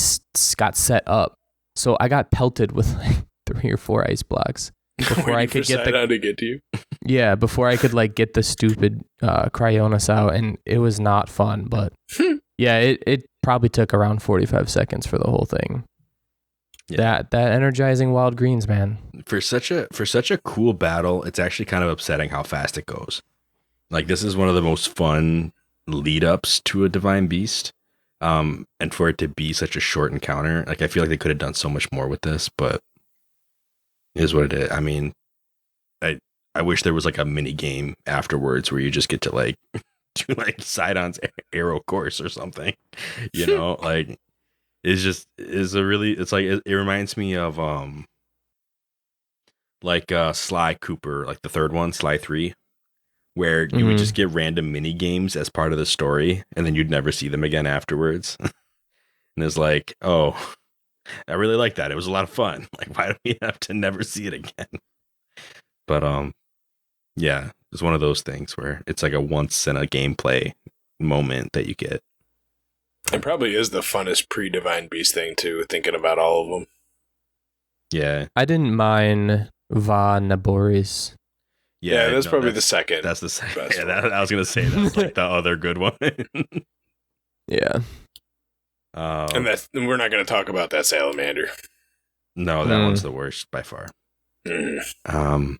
got set up. So I got pelted with like 3 or 4 ice blocks before I could get to get to you. Yeah, before I could like get the stupid Cryonis out, and it was not fun. But yeah, it probably took around 45 seconds for the whole thing. Yeah. That energizing wild greens, man. For such a cool battle, it's actually kind of upsetting how fast it goes. Like, this is one of the most fun lead ups to a divine beast. And for it to be such a short encounter, like, I feel like they could have done so much more with this, but it is what it is. I mean, I wish there was like a mini game afterwards where you just get to like do like Sidon's arrow course or something, you know, like, it's like, it reminds me of like Sly Cooper, like the third one, Sly 3, where you would just get random mini games as part of the story, and then you'd never see them again afterwards. And it's like, oh, I really like that. It was a lot of fun. Like, why do we have to never see it again? But yeah, it's one of those things where it's like a once in a gameplay moment that you get. It probably is the funnest pre-Divine Beast thing, too, thinking about all of them. Yeah. I didn't mind Vah Naboris. Yeah, that's probably the second. That's the second. Yeah, I was going to say that's like the other good one. Yeah. And we're not going to talk about that salamander. No, that one's the worst by far. But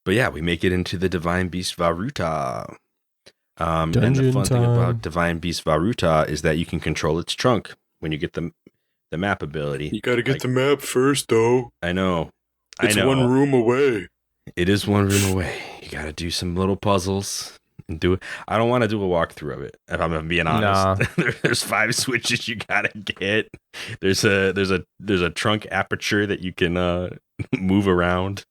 yeah, we make it into the Divine Beast Vah Ruta. And the fun thing about Divine Beast Vah Ruta is that you can control its trunk when you get the map ability. You got to get the map first, though. I know. It's one room away. It is one room away. You got to do some little puzzles and do it. I don't want to do a walkthrough of it, if I'm being honest. Nah. There's 5 switches you got to get. There's a trunk aperture that you can move around.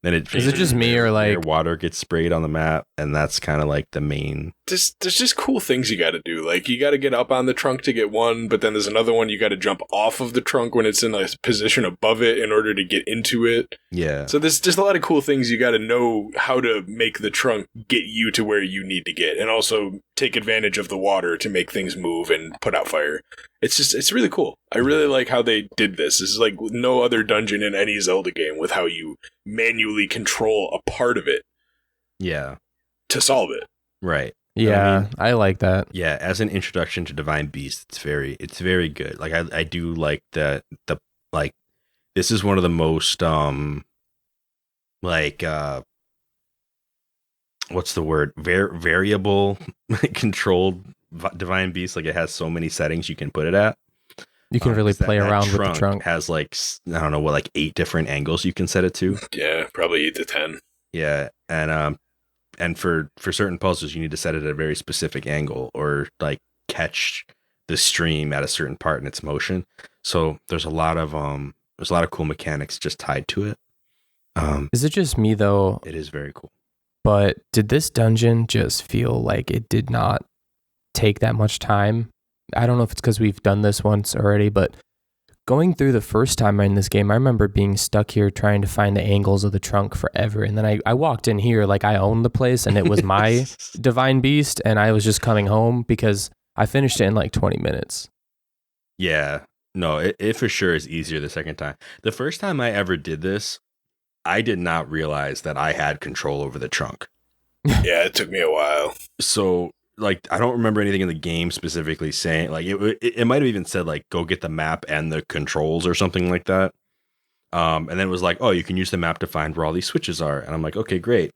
Then it is it just me or like where water gets sprayed on the map, and that's kind of like the main. There's just cool things you got to do. Like you got to get up on the trunk to get one, but then there's another one you got to jump off of the trunk when it's in a position above it in order to get into it. Yeah. So there's just a lot of cool things you got to know how to make the trunk get you to where you need to get, and also take advantage of the water to make things move and put out fire. It's really cool. I really like how they did this. This is like no other dungeon in any Zelda game with how you manually control a part of it. Yeah. To solve it. Right. Yeah, I mean, I like that. Yeah, as an introduction to Divine Beast, it's very good. Like I do like that like this is one of the most what's the word? Variable controlled Divine Beast. Like it has so many settings you can put it at. You can really play around with the trunk. Has like, I don't know what, like 8 different angles you can set it to. Yeah, probably 8 to 10. Yeah, and for certain puzzles you need to set it at a very specific angle or like catch the stream at a certain part in its motion. So there's a lot of cool mechanics just tied to it. Is it just me though? It is very cool. But did this dungeon just feel like it did not take that much time? I don't know if it's because we've done this once already, but going through the first time in this game, I remember being stuck here trying to find the angles of the trunk forever. And then I walked in here like I owned the place and it was my Divine Beast, and I was just coming home because I finished it in like 20 minutes. Yeah. No, it for sure is easier the second time. The first time I ever did this, I did not realize that I had control over the trunk. Yeah, it took me a while. So like I don't remember anything in the game specifically saying like it might have even said like go get the map and the controls or something like that. And then it was like, oh, you can use the map to find where all these switches are. And I'm like, okay, great.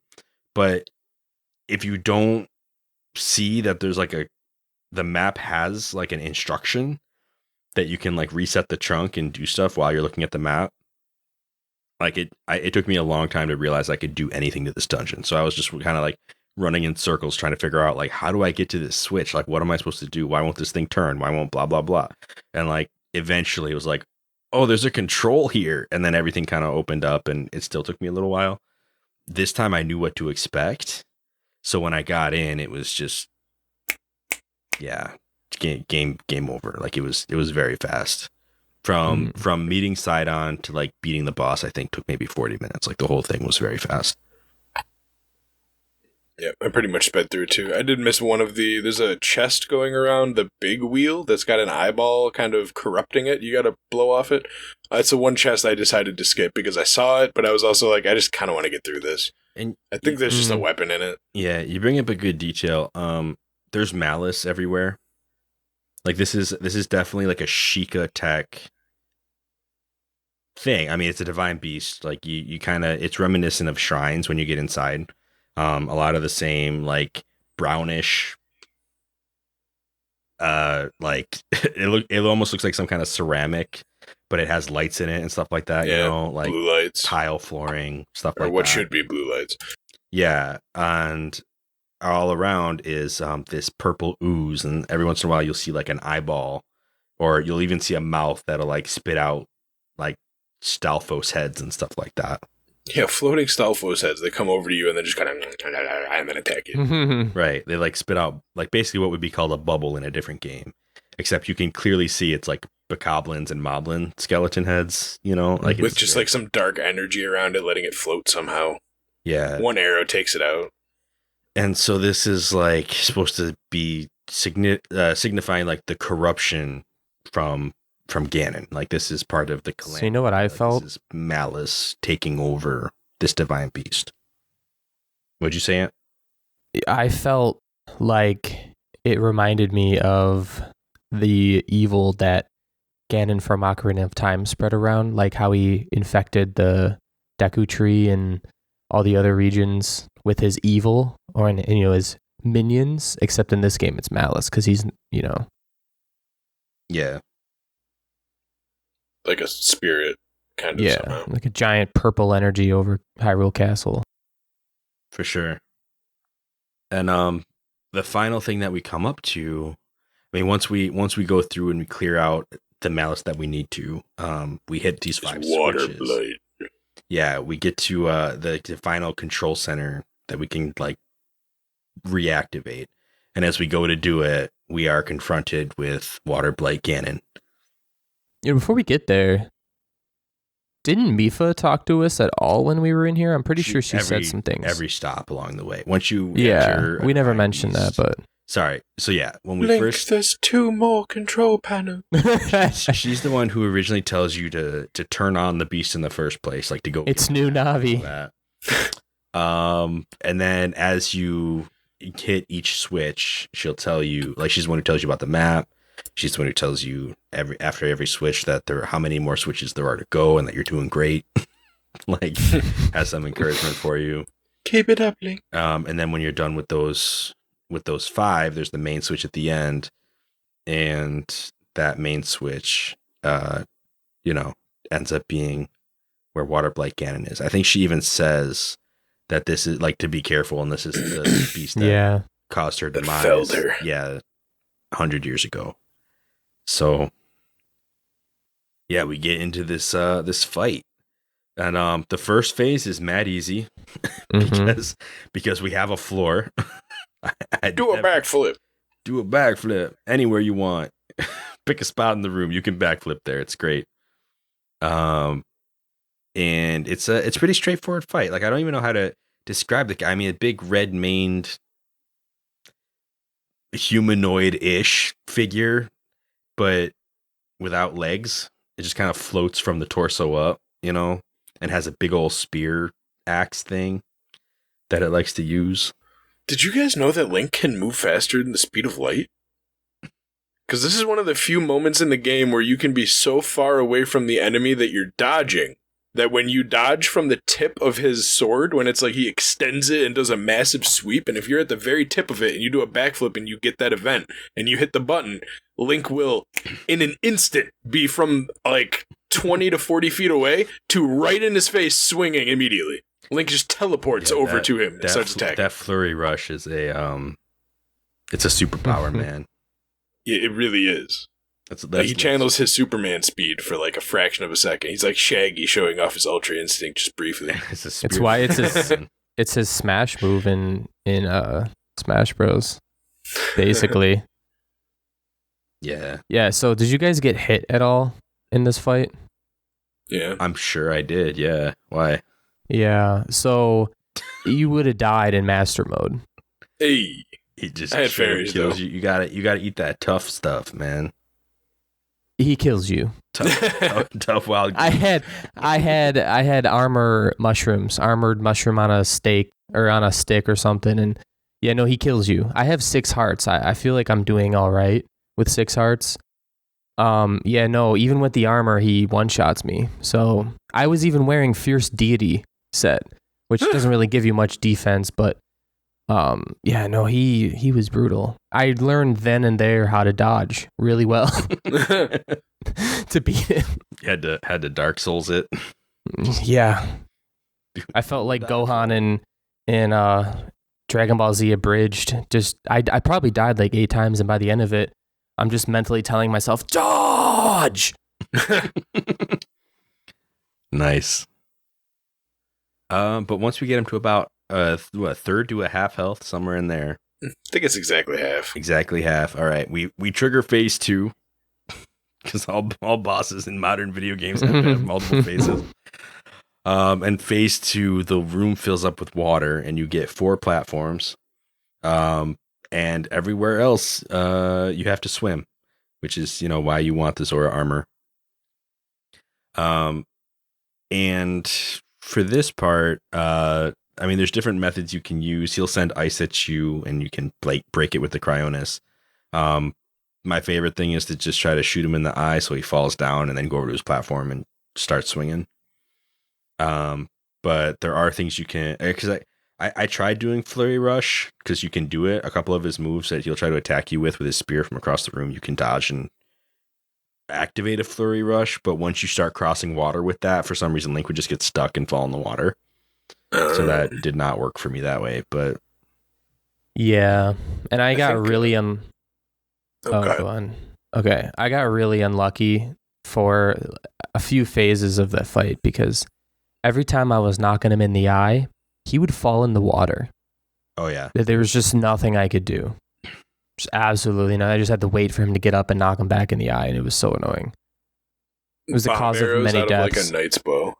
But if you don't see that there's like the map has like an instruction that you can like reset the trunk and do stuff while you're looking at the map. Like it took me a long time to realize I could do anything to this dungeon. So I was just kind of like running in circles trying to figure out like how do I get to this switch? Like what am I supposed to do? Why won't this thing turn? Why won't blah blah blah? And like eventually it was like, oh, there's a control here, and then everything kind of opened up, and it still took me a little while. This time I knew what to expect, so when I got in, it was just game over. Like it was very fast. From meeting Sidon to like beating the boss, I think took maybe 40 minutes. Like the whole thing was very fast. Yeah, I pretty much sped through too. I did miss one of there's a chest going around the big wheel that's got an eyeball kind of corrupting it. You got to blow off it. It's the one chest I decided to skip because I saw it, but I was also like, I just kind of want to get through this. And I think there's just a weapon in it. Yeah, you bring up a good detail. There's malice everywhere. Like this is definitely like a Sheikah tech thing. I mean, it's a Divine Beast. Like you kind of, it's reminiscent of shrines when you get inside. A lot of the same like brownish like it almost looks like some kind of ceramic, but it has lights in it and stuff like that. Yeah, like blue lights, tile flooring, stuff or like what that. should be blue lights. Yeah, and all around is this purple ooze, and every once in a while you'll see like an eyeball, or you'll even see a mouth that'll like spit out like Stalfos heads and stuff like that. Yeah, floating Stalfos heads. They come over to you and then just kind of and then attack you. Right. They like spit out like basically what would be called a bubble in a different game, except you can clearly see it's like bokoblins and moblin skeleton heads. You know, like with just like some dark energy around it, letting it float somehow. Yeah. One arrow takes it out. And so this is like supposed to be signifying like the corruption from Ganon. Like this is part of the calamity. So you know what I felt? This is malice taking over this Divine Beast. What'd you say, Ant? I felt like it reminded me of the evil that Ganon from Ocarina of Time spread around, like how he infected the Deku Tree and all the other regions with his evil, or his minions. Except in this game, it's malice because he's Yeah. Like a spirit, kind of. Somehow. Like a giant purple energy over Hyrule Castle. For sure. And the final thing that we come up to, I mean, once we go through and we clear out the malice that we need to, we hit these 5 water switches. blade. Yeah, we get to the final control center that we can like reactivate. And as we go to do it, we are confronted with Water Blight Ganon. Yeah, before we get there, didn't Mipha talk to us at all when we were in here? I'm pretty sure she said some things. Every stop along the way. Once you we never mentioned that, but sorry. So yeah, when we Link, there's 2 more control panels. she's the one who originally tells you to turn on the beast in the first place, like to go. It's new Navi. And then as you hit each switch, she'll tell you, like, she's the one who tells you about the map. She's the one who tells you after every switch that there how many more switches there are to go and that you're doing great. Like, has some encouragement for you. Keep it up, Link. And then when you're done with those 5, there's the main switch at the end, and that main switch, ends up being where Water Blight Ganon is. I think she even says that this is like to be careful, and this is the beast that caused her demise. Felled her. Yeah, 100 years ago. So, yeah, we get into this fight, and the first phase is mad easy because we have a floor. Do a backflip. Do a backflip anywhere you want. Pick a spot in the room. You can backflip there. It's great. And it's a pretty straightforward fight. Like, I don't even know how to describe the guy. I mean, a big red-maned humanoid-ish figure, but without legs. It just kind of floats from the torso up, and has a big old spear axe thing that it likes to use. Did you guys know that Link can move faster than the speed of light? Because this is one of the few moments in the game where you can be so far away from the enemy that you're dodging, that when you dodge from the tip of his sword, when it's like he extends it and does a massive sweep, and if you're at the very tip of it and you do a backflip and you get that event and you hit the button, Link will, in an instant, be from like 20 to 40 feet away to right in his face, swinging immediately. Link just teleports over to him and starts attacking. That flurry rush is it's a superpower, man. Yeah, it really is. He channels his Superman speed for like a fraction of a second. He's like Shaggy showing off his Ultra Instinct just briefly. It's why it's his smash move in Smash Bros. Basically. Yeah. Yeah, so did you guys get hit at all in this fight? Yeah. I'm sure I did, yeah. Why? Yeah, so you would have died in master mode. Hey. He just I had fairies, kills you. You gotta eat that tough stuff, man. He kills you. Tough wild. I had armored mushroom on a stake or on a stick or something, and yeah, no, he kills you. I have 6 hearts. I feel like I'm doing all right with 6 hearts. Yeah, no, even with the armor, he one-shots me. So I was even wearing Fierce Deity set, which doesn't really give you much defense, but yeah, no, he was brutal. I learned then and there how to dodge really well to beat him. You had to Dark Souls it. Yeah. I felt like Gohan in Dragon Ball Z Abridged. Just I probably died like 8 times, and by the end of it, I'm just mentally telling myself, dodge! Nice. But once we get him to about a third to a half health, somewhere in there. I think it's exactly half. Exactly half. All right, we trigger phase 2 because all bosses in modern video games have to have multiple phases. And phase 2, the room fills up with water, and you get 4 platforms. And everywhere else, you have to swim, which is why you want the Zora armor. And for this part, I mean, there's different methods you can use. He'll send ice at you, and you can break it with the Cryonis. My favorite thing is to just try to shoot him in the eye so he falls down, and then go over to his platform and start swinging. But there are things you can, because I tried doing Flurry Rush because you can do it. A couple of his moves that he'll try to attack you with his spear from across the room, you can dodge and activate a Flurry Rush. But once you start crossing water with that, for some reason, Link would just get stuck and fall in the water. So that did not work for me that way. But yeah, and I got really go on. Okay, I got really unlucky for a few phases of that fight because every time I was knocking him in the eye, he would fall in the water. Oh, yeah. There was just nothing I could do. Just absolutely not. I just had to wait for him to get up and knock him back in the eye, and it was so annoying. It was the cause of many out deaths. Of like a knight's bow.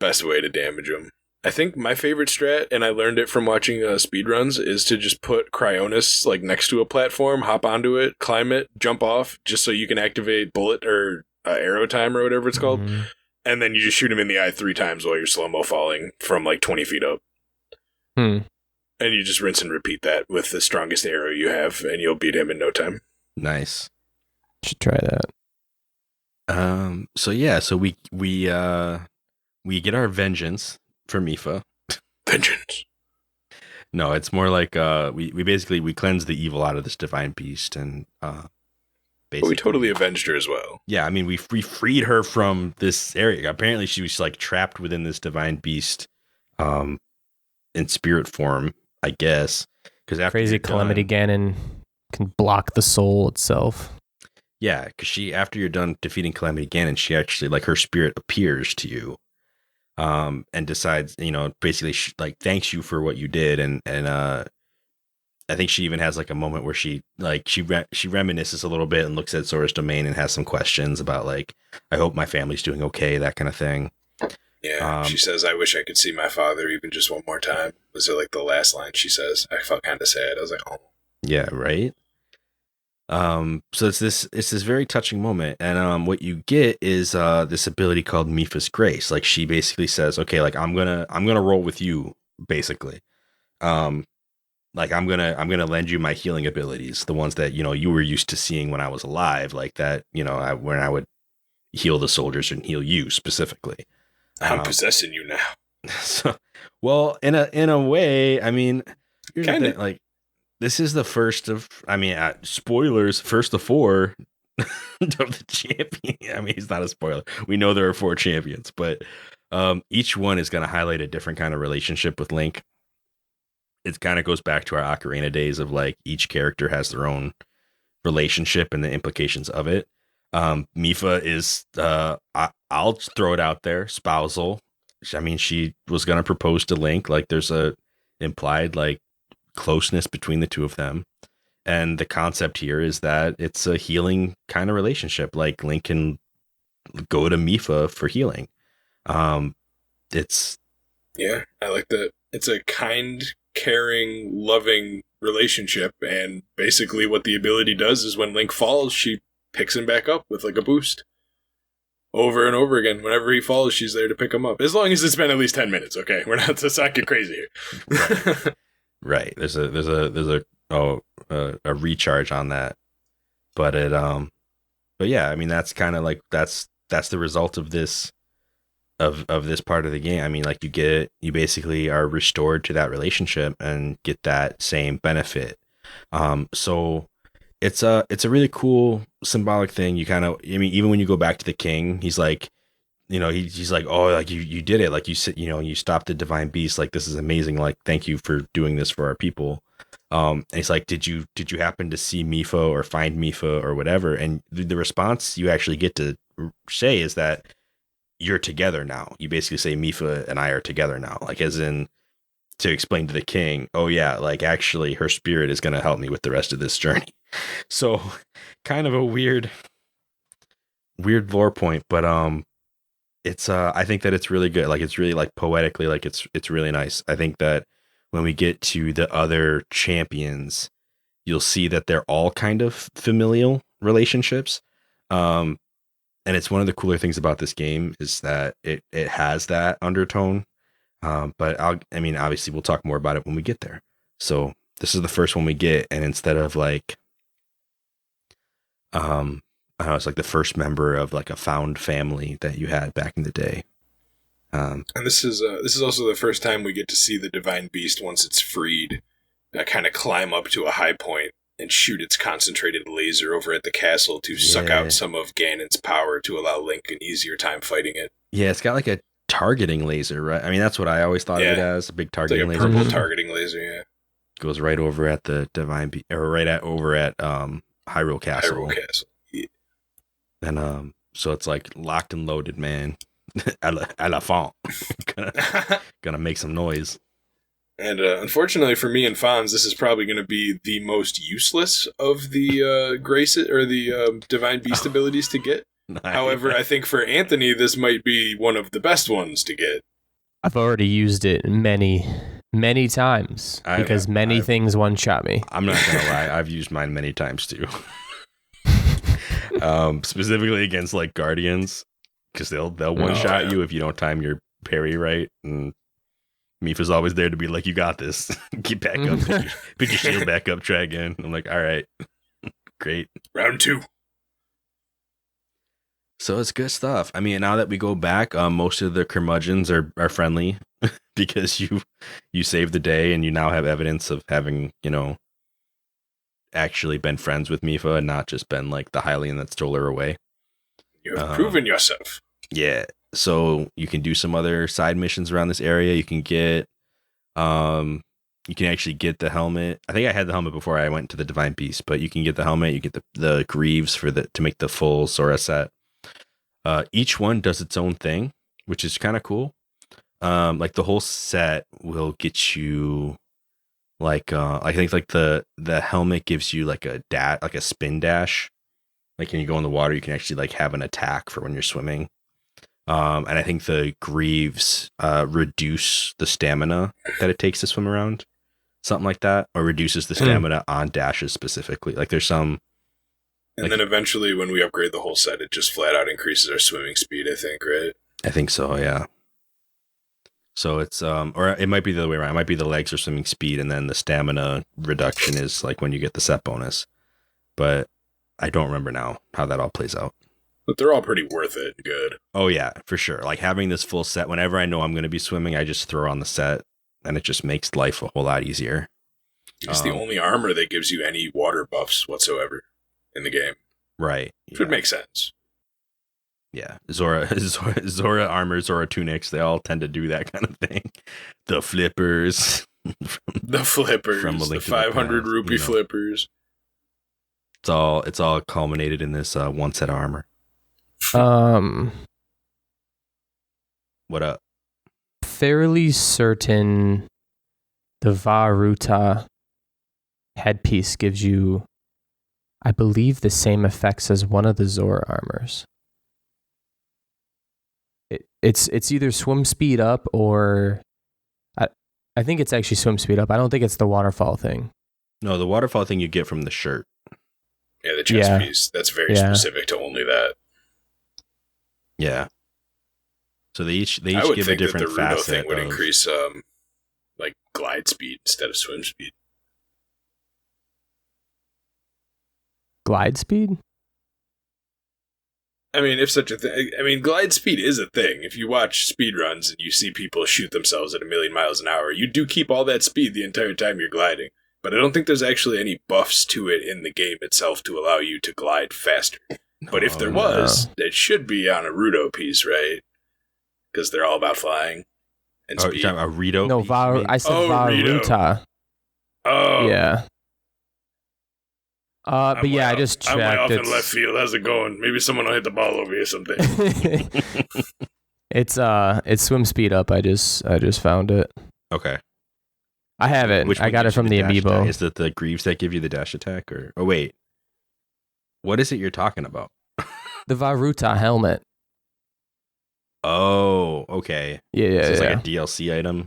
Best way to damage him. I think my favorite strat, and I learned it from watching speedruns, is to just put Cryonis like next to a platform, hop onto it, climb it, jump off, just so you can activate bullet or arrow time or whatever it's called, and then you just shoot him in the eye 3 times while you're slow-mo falling from like 20 feet up. And you just rinse and repeat that with the strongest arrow you have, and you'll beat him in no time. Nice. Should try that. So we get our vengeance for Mipha. Vengeance. No, it's more like we basically cleanse the evil out of this divine beast, and basically, but we totally avenged her as well. Yeah, I mean we freed her from this area. Apparently, she was like trapped within this divine beast, in spirit form, I guess. Because after crazy Calamity Ganon can block the soul itself. Yeah, because after you're done defeating Calamity Ganon, she actually, like, her spirit appears to you, and decides, basically like thanks you for what you did, and I think she even has like a moment where she reminisces a little bit and looks at Zora's domain and has some questions about like, I hope my family's doing okay, that kind of thing. Yeah, she says, I wish I could see my father even just one more time. Was it like the last line she says? I felt kind of sad. I was like, oh. Yeah, right. So it's this very touching moment, and what you get is this ability called Mipha's Grace. Like, she basically says, okay, like I'm gonna roll with you, basically. Like I'm gonna lend you my healing abilities, the ones that you were used to seeing when I was alive, like that when I would heal the soldiers and heal you specifically. I'm possessing you now. So, well, in a way, I mean, here's the thing, like, this is the first of, spoilers, first of 4 of the champion. I mean, it's not a spoiler. We know there are 4 champions, but each one is going to highlight a different kind of relationship with Link. It kind of goes back to our Ocarina days of like each character has their own relationship and the implications of it. Mipha is, I'll throw it out there, spousal. I mean, she was going to propose to Link. Like, there's a implied like closeness between the two of them. And the concept here is that it's a healing kind of relationship. Like, Link can go to Mipha for healing. Yeah, I like that. It's a kind, caring, loving relationship. And basically what the ability does is when Link falls, she picks him back up with like a boost. Over and over again. Whenever he falls, she's there to pick him up. As long as it's been at least 10 minutes, okay? We're not to suck it crazy here. Right. There's a recharge on that. But yeah, I mean, that's kind of like that's the result of this this part of the game. I mean, like, you basically are restored to that relationship and get that same benefit. So it's a really cool symbolic thing. You kind of, I mean, even when you go back to the king, he's like, he's like, oh, like you did it. Like, you said, you stopped the divine beast. Like, this is amazing. Like, thank you for doing this for our people. And he's like, did you happen to see Mipha or find Mipha or whatever? And the response you actually get to say is that you're together now. You basically say Mipha and I are together now. Like, as in to explain to the king, oh yeah, like actually her spirit is going to help me with the rest of this journey. So kind of a weird lore point, but it's I think that it's really good. Like, it's really like poetically, like it's really nice. I think that when we get to the other champions, you'll see that they're all kind of familial relationships. And it's one of the cooler things about this game is that it has that undertone. But obviously we'll talk more about it when we get there. So this is the first one we get, and instead of like, I don't know, it's like the first member of like a found family that you had back in the day. And this is also the first time we get to see the divine beast once it's freed, kind of climb up to a high point and shoot its concentrated laser over at the castle to suck out some of Ganon's power to allow Link an easier time fighting it. Yeah, it's got like a targeting laser, right? I mean, that's what I always thought of it as, a big targeting laser. Purple targeting laser, yeah. Goes right over at the divine over at Hyrule Castle. Hyrule Castle. Yeah. And so it's like locked and loaded, man. à la font. gonna make some noise. And unfortunately for me and Fonz, this is probably going to be the most useless of the graces or the divine beast abilities to get. However, I think for Anthony, this might be one of the best ones to get. I've already used it many times because many things one-shot me. I'm not gonna lie, I've used mine many times too. Specifically against like guardians, because they'll one-shot you if you don't time your parry right, and Mipha's always there to be like, you got this. Get back up. Pick your shield back up. Try again. I'm like, all right. Great. Round 2. So it's good stuff. I mean, now that we go back, most of the curmudgeons are friendly because you saved the day and you now have evidence of having, actually been friends with Mipha and not just been like the Hylian that stole her away. You have proven yourself. Yeah. So you can do some other side missions around this area. You can get, you can actually get the helmet. I think I had the helmet before I went to the Divine Beast, but you can get the helmet. You get the greaves to make the full Zora set. Each one does its own thing, which is kind of cool. Like the whole set will get you, like I think like the helmet gives you like a spin dash. Like when you go in the water, you can actually like have an attack for when you're swimming. And I think the greaves reduce the stamina that it takes to swim around, something like that, or reduces the stamina on dashes specifically. Like there's some. And then eventually, when we upgrade the whole set, it just flat out increases our swimming speed. I think, right? I think so. Yeah. So it's or it might be the other way around. It might be the legs or swimming speed, and then the stamina reduction is like when you get the set bonus. But I don't remember now how that all plays out. But they're all pretty worth it. Good. Oh, yeah, for sure. Like having this full set, whenever I know I'm going to be swimming, I just throw on the set and it just makes life a whole lot easier. It's the only armor that gives you any water buffs whatsoever in the game. Right. Which would make sense. Yeah. Zora armor, Zora tunics, they all tend to do that kind of thing. The flippers. The 500 rupee flippers. It's all culminated in this one set of armor. What up? Fairly certain the Vah Ruta headpiece gives you, I believe, the same effects as one of the Zora armors. It's either swim speed up or I think it's actually swim speed up. I don't think it's the waterfall thing. No, the waterfall thing you get from the shirt. Yeah, the chest piece. That's very specific to only that. Yeah. So they each give a different facet. I would think that the Ruto thing would increase like glide speed instead of swim speed. Glide speed? I mean, if such a thing. I mean, glide speed is a thing. If you watch speedruns and you see people shoot themselves at 1,000,000 miles an hour, you do keep all that speed the entire time you're gliding. But I don't think there's actually any buffs to it in the game itself to allow you to glide faster. But if there was, it should be on a Ruto piece, right? Because they're all about flying and speed. A Ruto? No, I said Vah Ruta. Oh. Yeah. But yeah, I just checked. I'm way off in left field. How's it going? Maybe someone will hit the ball over here someday. It's swim speed up. I just found it. Okay. I have it. I got it from the amiibo. Is that the greaves that give you the dash attack, or wait, what is it you're talking about? The Vah Ruta helmet. Oh, okay. Yeah. It's like a DLC item.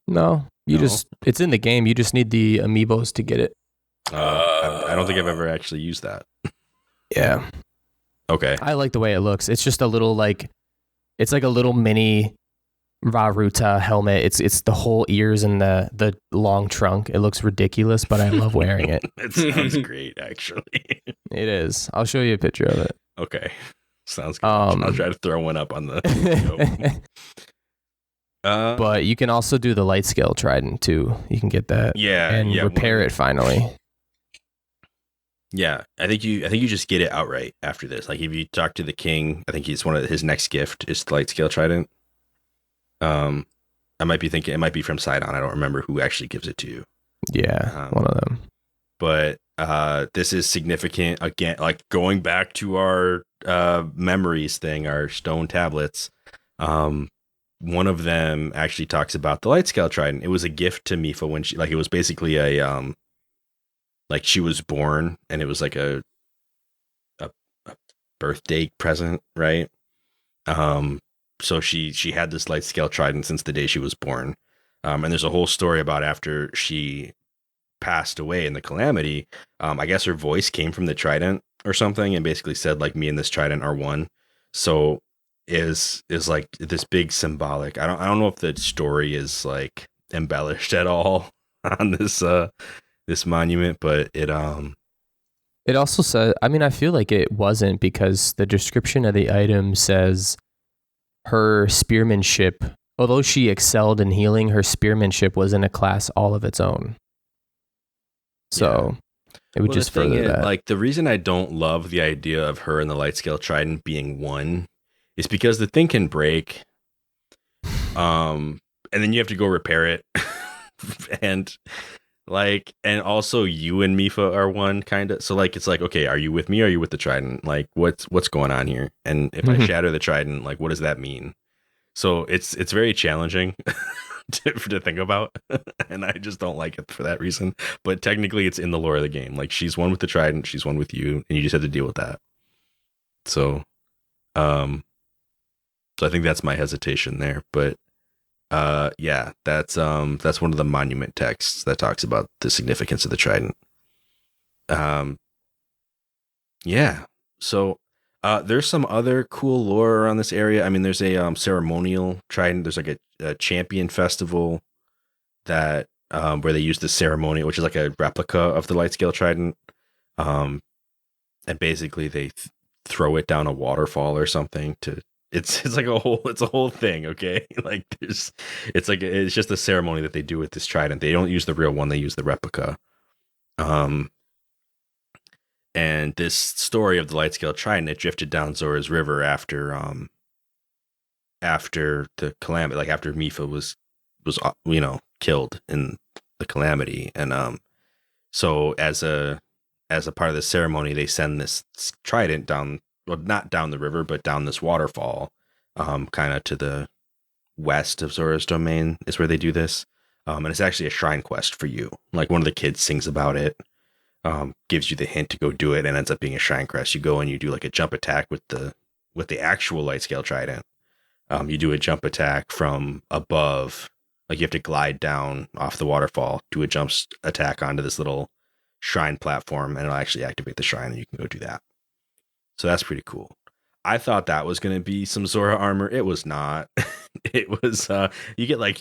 No, it's in the game. You just need the amiibos to get it. I don't think I've ever actually used that. Yeah. Okay. I like the way it looks. It's just a little it's like a little mini Vah Ruta helmet. It's the whole ears and the long trunk. It looks ridiculous, but I love wearing it. It sounds great, actually. It is. I'll show you a picture of it. Okay. Sounds good. I'll try to throw one up on the video. But you can also do the light scale trident too. You can get that. And repair it finally. Yeah, I think you just get it outright after this. Like if you talk to the king, I think he's one of his next gift is the light scale trident. I might be thinking it might be from Sidon. I don't remember who actually gives it to you. Yeah, one of them. But this is significant again. Like going back to our memories thing, our stone tablets. One of them actually talks about the light scale trident. It was a gift to Mipha when she, like, it was basically a like she was born, and it was like a birthday present, right? So she had this light scale trident since the day she was born. And there's a whole story about after she passed away in the calamity. I guess her voice came from the trident or something, and basically said, like, me and this trident are one. So is like this big symbolic. I don't know if the story is like embellished at all on this monument, but it also says, I mean, I feel like it wasn't, because the description of the item says her spearmanship, although she excelled in healing, her spearmanship was in a class all of its own. So it would just further that. Like, the reason I don't love the idea of her and the light scale trident being one is because the thing can break. And then you have to go repair it. and also you and Mipha are one, kind of. So, like, it's like, okay, are you with me or are you with the trident? Like, what's going on here? And if I shatter the trident, like, what does that mean? So it's very challenging to think about, and I just don't like it for that reason. But technically, it's in the lore of the game. Like, she's one with the trident, she's one with you, and you just have to deal with that. So, so I think that's my hesitation there. But yeah, that's one of the monument texts that talks about the significance of the trident. Yeah. So there's some other cool lore around this area. I mean, there's a ceremonial trident. There's like a champion festival that where they use the ceremonial, which is like a replica of the light scale trident. And basically they throw it down a waterfall or something to. It's like a whole thing, okay? Like, it's just a ceremony that they do with this trident. They don't use the real one, they use the replica. And this story of the light scale trident, it drifted down Zora's River after the calamity, like after Mipha was killed in the calamity. And so as a part of the ceremony, they send this trident down. Well, not down the river, but down this waterfall, kind of to the west of Zora's domain is where they do this. And it's actually a shrine quest for you. Like, one of the kids sings about it, gives you the hint to go do it, and ends up being a shrine quest. You go and you do like a jump attack with the actual light scale trident. You do a jump attack from above, like you have to glide down off the waterfall, do a jump attack onto this little shrine platform, and it'll actually activate the shrine, and you can go do that. So that's pretty cool. I thought that was going to be some Zora armor. It was not. It was you get like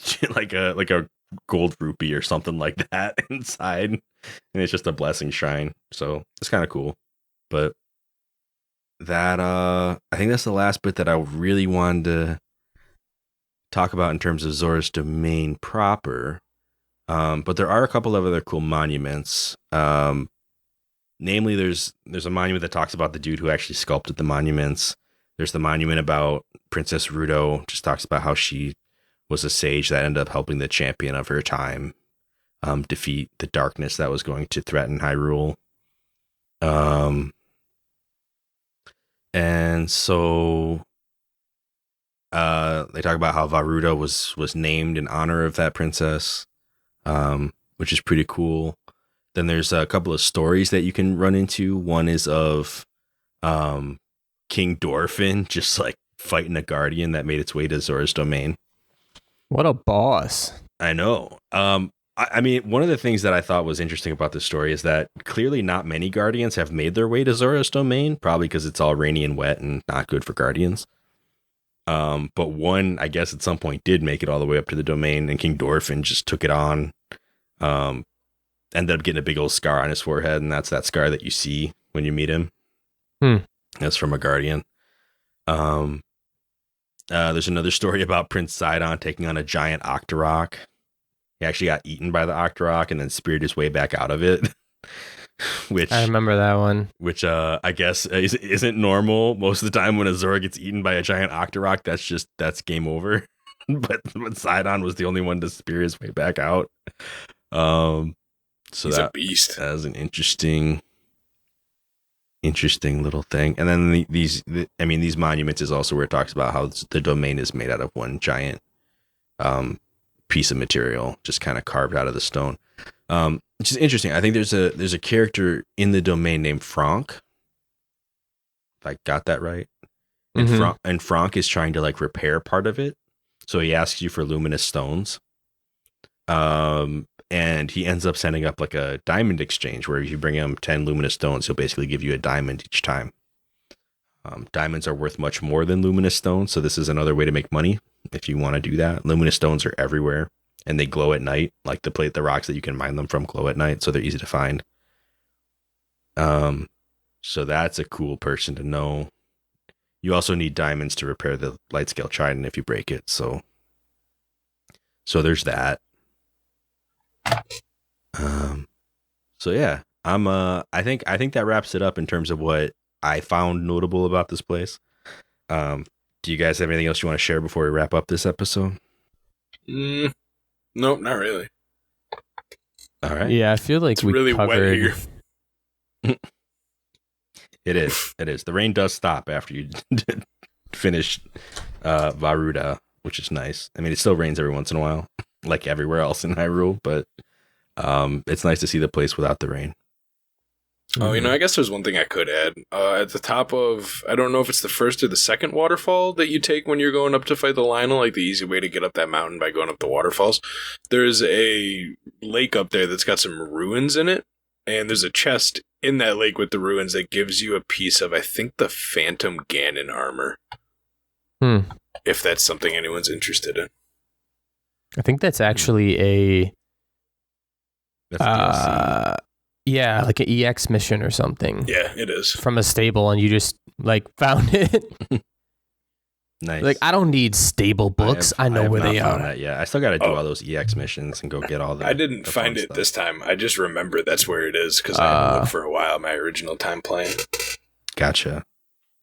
a gold rupee or something like that inside, and it's just a blessing shrine. So it's kind of cool. But that I think that's the last bit that I really wanted to talk about in terms of Zora's domain proper. But there are a couple of other cool monuments. Namely, there's a monument that talks about the dude who actually sculpted the monuments. There's the monument about Princess Ruta, just talks about how she was a sage that ended up helping the champion of her time defeat the darkness that was going to threaten Hyrule. And so they talk about how Vah Ruta was named in honor of that princess, which is pretty cool. Then there's a couple of stories that you can run into. One is of King Dorfin just like fighting a guardian that made its way to Zora's domain. What a boss. I know. I mean, one of the things that I thought was interesting about this story is that clearly not many guardians have made their way to Zora's domain, probably because it's all rainy and wet and not good for guardians. But one, I guess at some point did make it all the way up to the domain, and King Dorfin just took it on. Ended up getting a big old scar on his forehead, and that's that scar that you see when you meet him. That's from a guardian. There's another story about Prince Sidon taking on a giant Octorok. He actually got eaten by the Octorok and then speared his way back out of it. Which I remember that one. Which I guess isn't normal. Most of the time when a Zora gets eaten by a giant Octorok, that's game over. but Sidon was the only one to spear his way back out. So he's a beast. That was an interesting interesting little thing. And then these monuments is also where it talks about how the domain is made out of one giant piece of material, just kind of carved out of the stone. Which is interesting. I think there's a character in the domain named Franck. If I got that right. And Franck is trying to like repair part of it. So he asks you for luminous stones. And he ends up setting up like a diamond exchange where if you bring him 10 luminous stones, he'll basically give you a diamond each time. Diamonds are worth much more than luminous stones. So this is another way to make money if you want to do that. Luminous stones are everywhere and they glow at night. Like the rocks that you can mine them from glow at night. So they're easy to find. So that's a cool person to know. You also need diamonds to repair the light scale trident if you break it. So there's that. So yeah, I think that wraps it up in terms of what I found notable about this place. Do you guys have anything else you want to share before we wrap up this episode? Nope, not really. All right. Yeah, I feel like It's we really covered. wet here. It is. The rain does stop after you finish Vah Ruta, which is nice. I mean, it still rains every once in a while, like everywhere else in Hyrule, but it's nice to see the place without the rain. Oh, I guess there's one thing I could add. At the top of, I don't know if it's the first or the second waterfall that you take when you're going up to fight the Lionel, like the easy way to get up that mountain by going up the waterfalls. There's a lake up there that's got some ruins in it, and there's a chest in that lake with the ruins that gives you a piece of, I think, the Phantom Ganon armor. If that's something anyone's interested in. I think that's actually That's DLC. yeah, like an EX mission or something. Yeah, it is. From a stable, and you just like found it. Nice. Like, I don't need stable books. I know where they are. Yeah, I still got to do all those EX missions and go get all the. I didn't the find fun it stuff. this time. I just remember that's where it is because I had looked for a while my original time playing. Gotcha.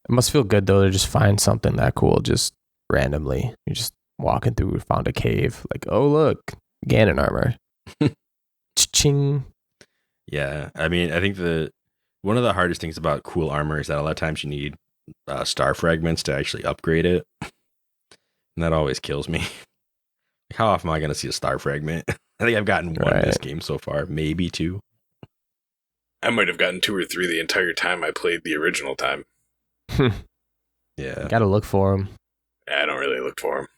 It must feel good though to just find something that cool just randomly. You're just walking through, found a cave, like, oh look, Ganon armor. Ching. Yeah, I mean, I think one of the hardest things about cool armor is that a lot of times you need star fragments to actually upgrade it, and that always kills me. How often am I going to see a star fragment? I think I've gotten one this game so far, maybe two. I might have gotten 2 or 3 the entire time I played the original time. Yeah, Gotta look for them. I don't really look for them.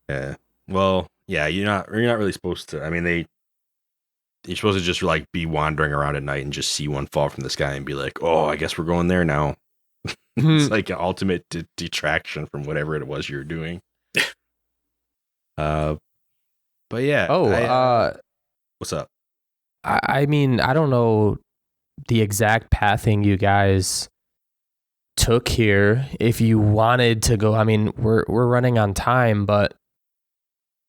yeah. Well, yeah, you're not really supposed to. I mean, you're supposed to just like be wandering around at night and just see one fall from the sky and be like, oh, I guess we're going there now. It's like an ultimate detraction from whatever it was you were doing. But yeah. What's up? I mean, I don't know the exact pathing you guys took here. If you wanted to go, I mean, we're running on time, but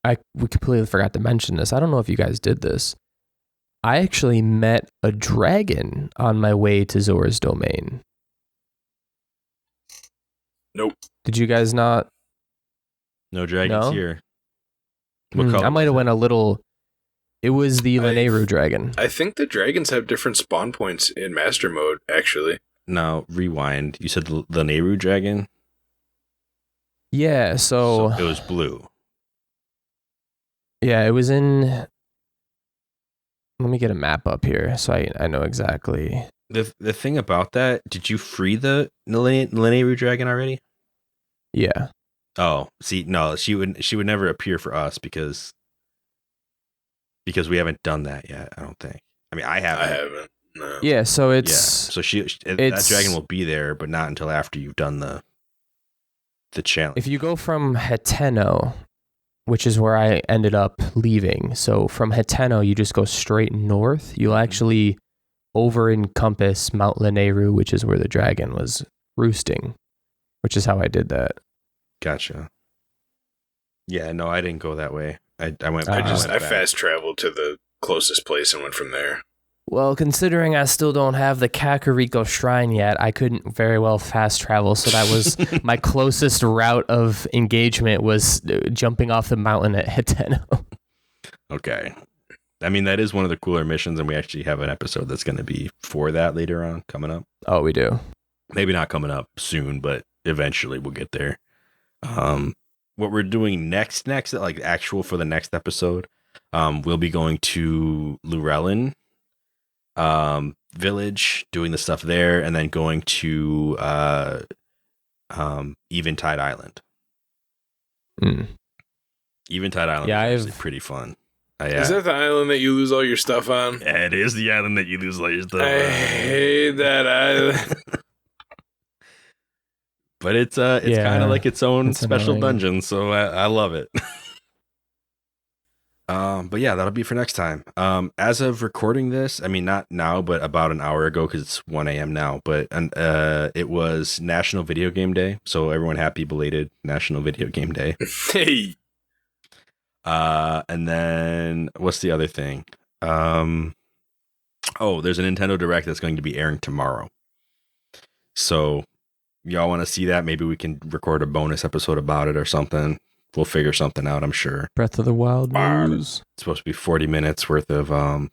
we completely forgot to mention this. I don't know if you guys did this. I actually met a dragon on my way to Zora's domain. Nope. Did you guys not? No dragons No? here. What color I might have was went a little. It was the Lanayru dragon. I think the dragons have different spawn points in Master Mode, actually. No, rewind. You said the Nehru dragon? Yeah, so It was blue. yeah, it was in. Let me get a map up here so I know exactly. The thing about that, did you free the Nehru dragon already? Yeah. Oh, see, no, she would never appear for us because we haven't done that yet, I don't think. I mean, I haven't. No. Yeah, so it's So that dragon will be there, but not until after you've done the challenge. if you go from Heteno, which is where I ended up leaving. So from Heteno, you just go straight north. You'll actually over encompass Mount Lanayru, which is where the dragon was roosting, which is how I did that. Gotcha. Yeah, no, I didn't go that way. I went. I back. fast traveled to the closest place and went from there. Well, considering I still don't have the Kakariko Shrine yet, I couldn't very well fast travel. So that was my closest route of engagement was jumping off the mountain at Heteno. Okay. I mean, that is one of the cooler missions, and we actually have an episode that's going to be for that later on coming up. Oh, we do. Maybe not coming up soon, but eventually we'll get there. What we're doing next, like actual for the next episode, we'll be going to Llewellyn village, doing the stuff there, and then going to Eventide Island. Eventide Island is actually pretty fun. Is that the island that you lose all your stuff on? Yeah, it is the island that you lose all your stuff on. I hate that island. But it's kind of like its own special annoying. dungeon, so I love it. But yeah, that'll be for next time. As of recording this, I mean, not now, but about an hour ago, because it's 1 a.m. now, but it was National Video Game Day. So everyone happy belated National Video Game Day. Hey. And then what's the other thing? There's a Nintendo Direct that's going to be airing tomorrow. So y'all want to see that? Maybe we can record a bonus episode about it or something. We'll figure something out, I'm sure. Breath of the Wild news. It's supposed to be 40 minutes worth of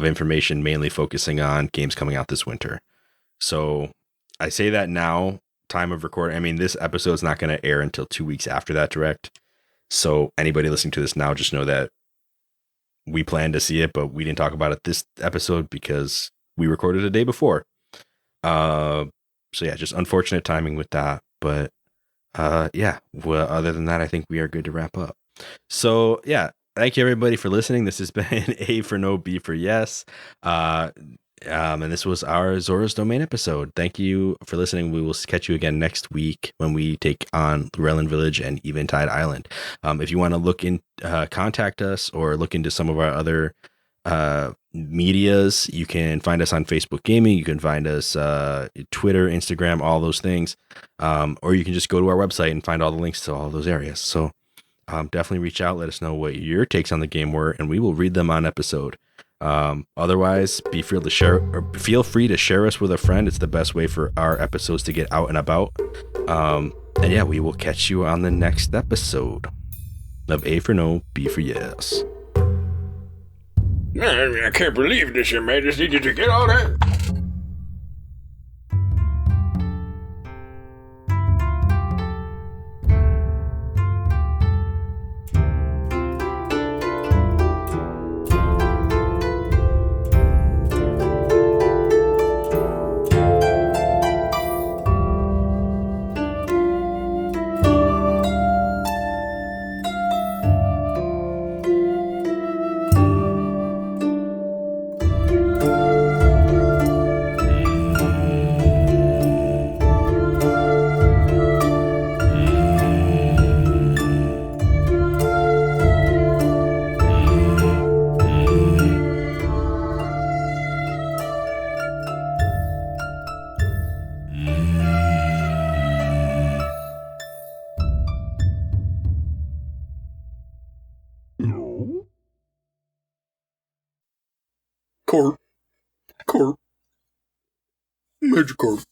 information, mainly focusing on games coming out this winter. So I say that now, time of recording. I mean, this episode's not going to air until 2 weeks after that Direct. So anybody listening to this now, just know that we planned to see it, but we didn't talk about it this episode because we recorded a day before. So yeah, just unfortunate timing with that. But yeah, well, other than that, I think we are good to wrap up. So yeah, thank you everybody for listening. This has been A for No, B for Yes. And this was our Zora's Domain episode. Thank you for listening. We will catch you again next week when we take on Llewellyn Village and Eventide Island. If you want to look in, contact us or look into some of our other medias, you can find us on Facebook Gaming. You can find us Twitter, Instagram, all those things. Or you can just go to our website and find all the links to all those areas. So definitely reach out. Let us know what your takes on the game were, and we will read them on episode. Otherwise, feel free to share us with a friend. It's the best way for our episodes to get out and about. And yeah, we will catch you on the next episode of A for No, B for Yes. I can't believe this, Your Majesty. Did you get all that? Court. Magic Court.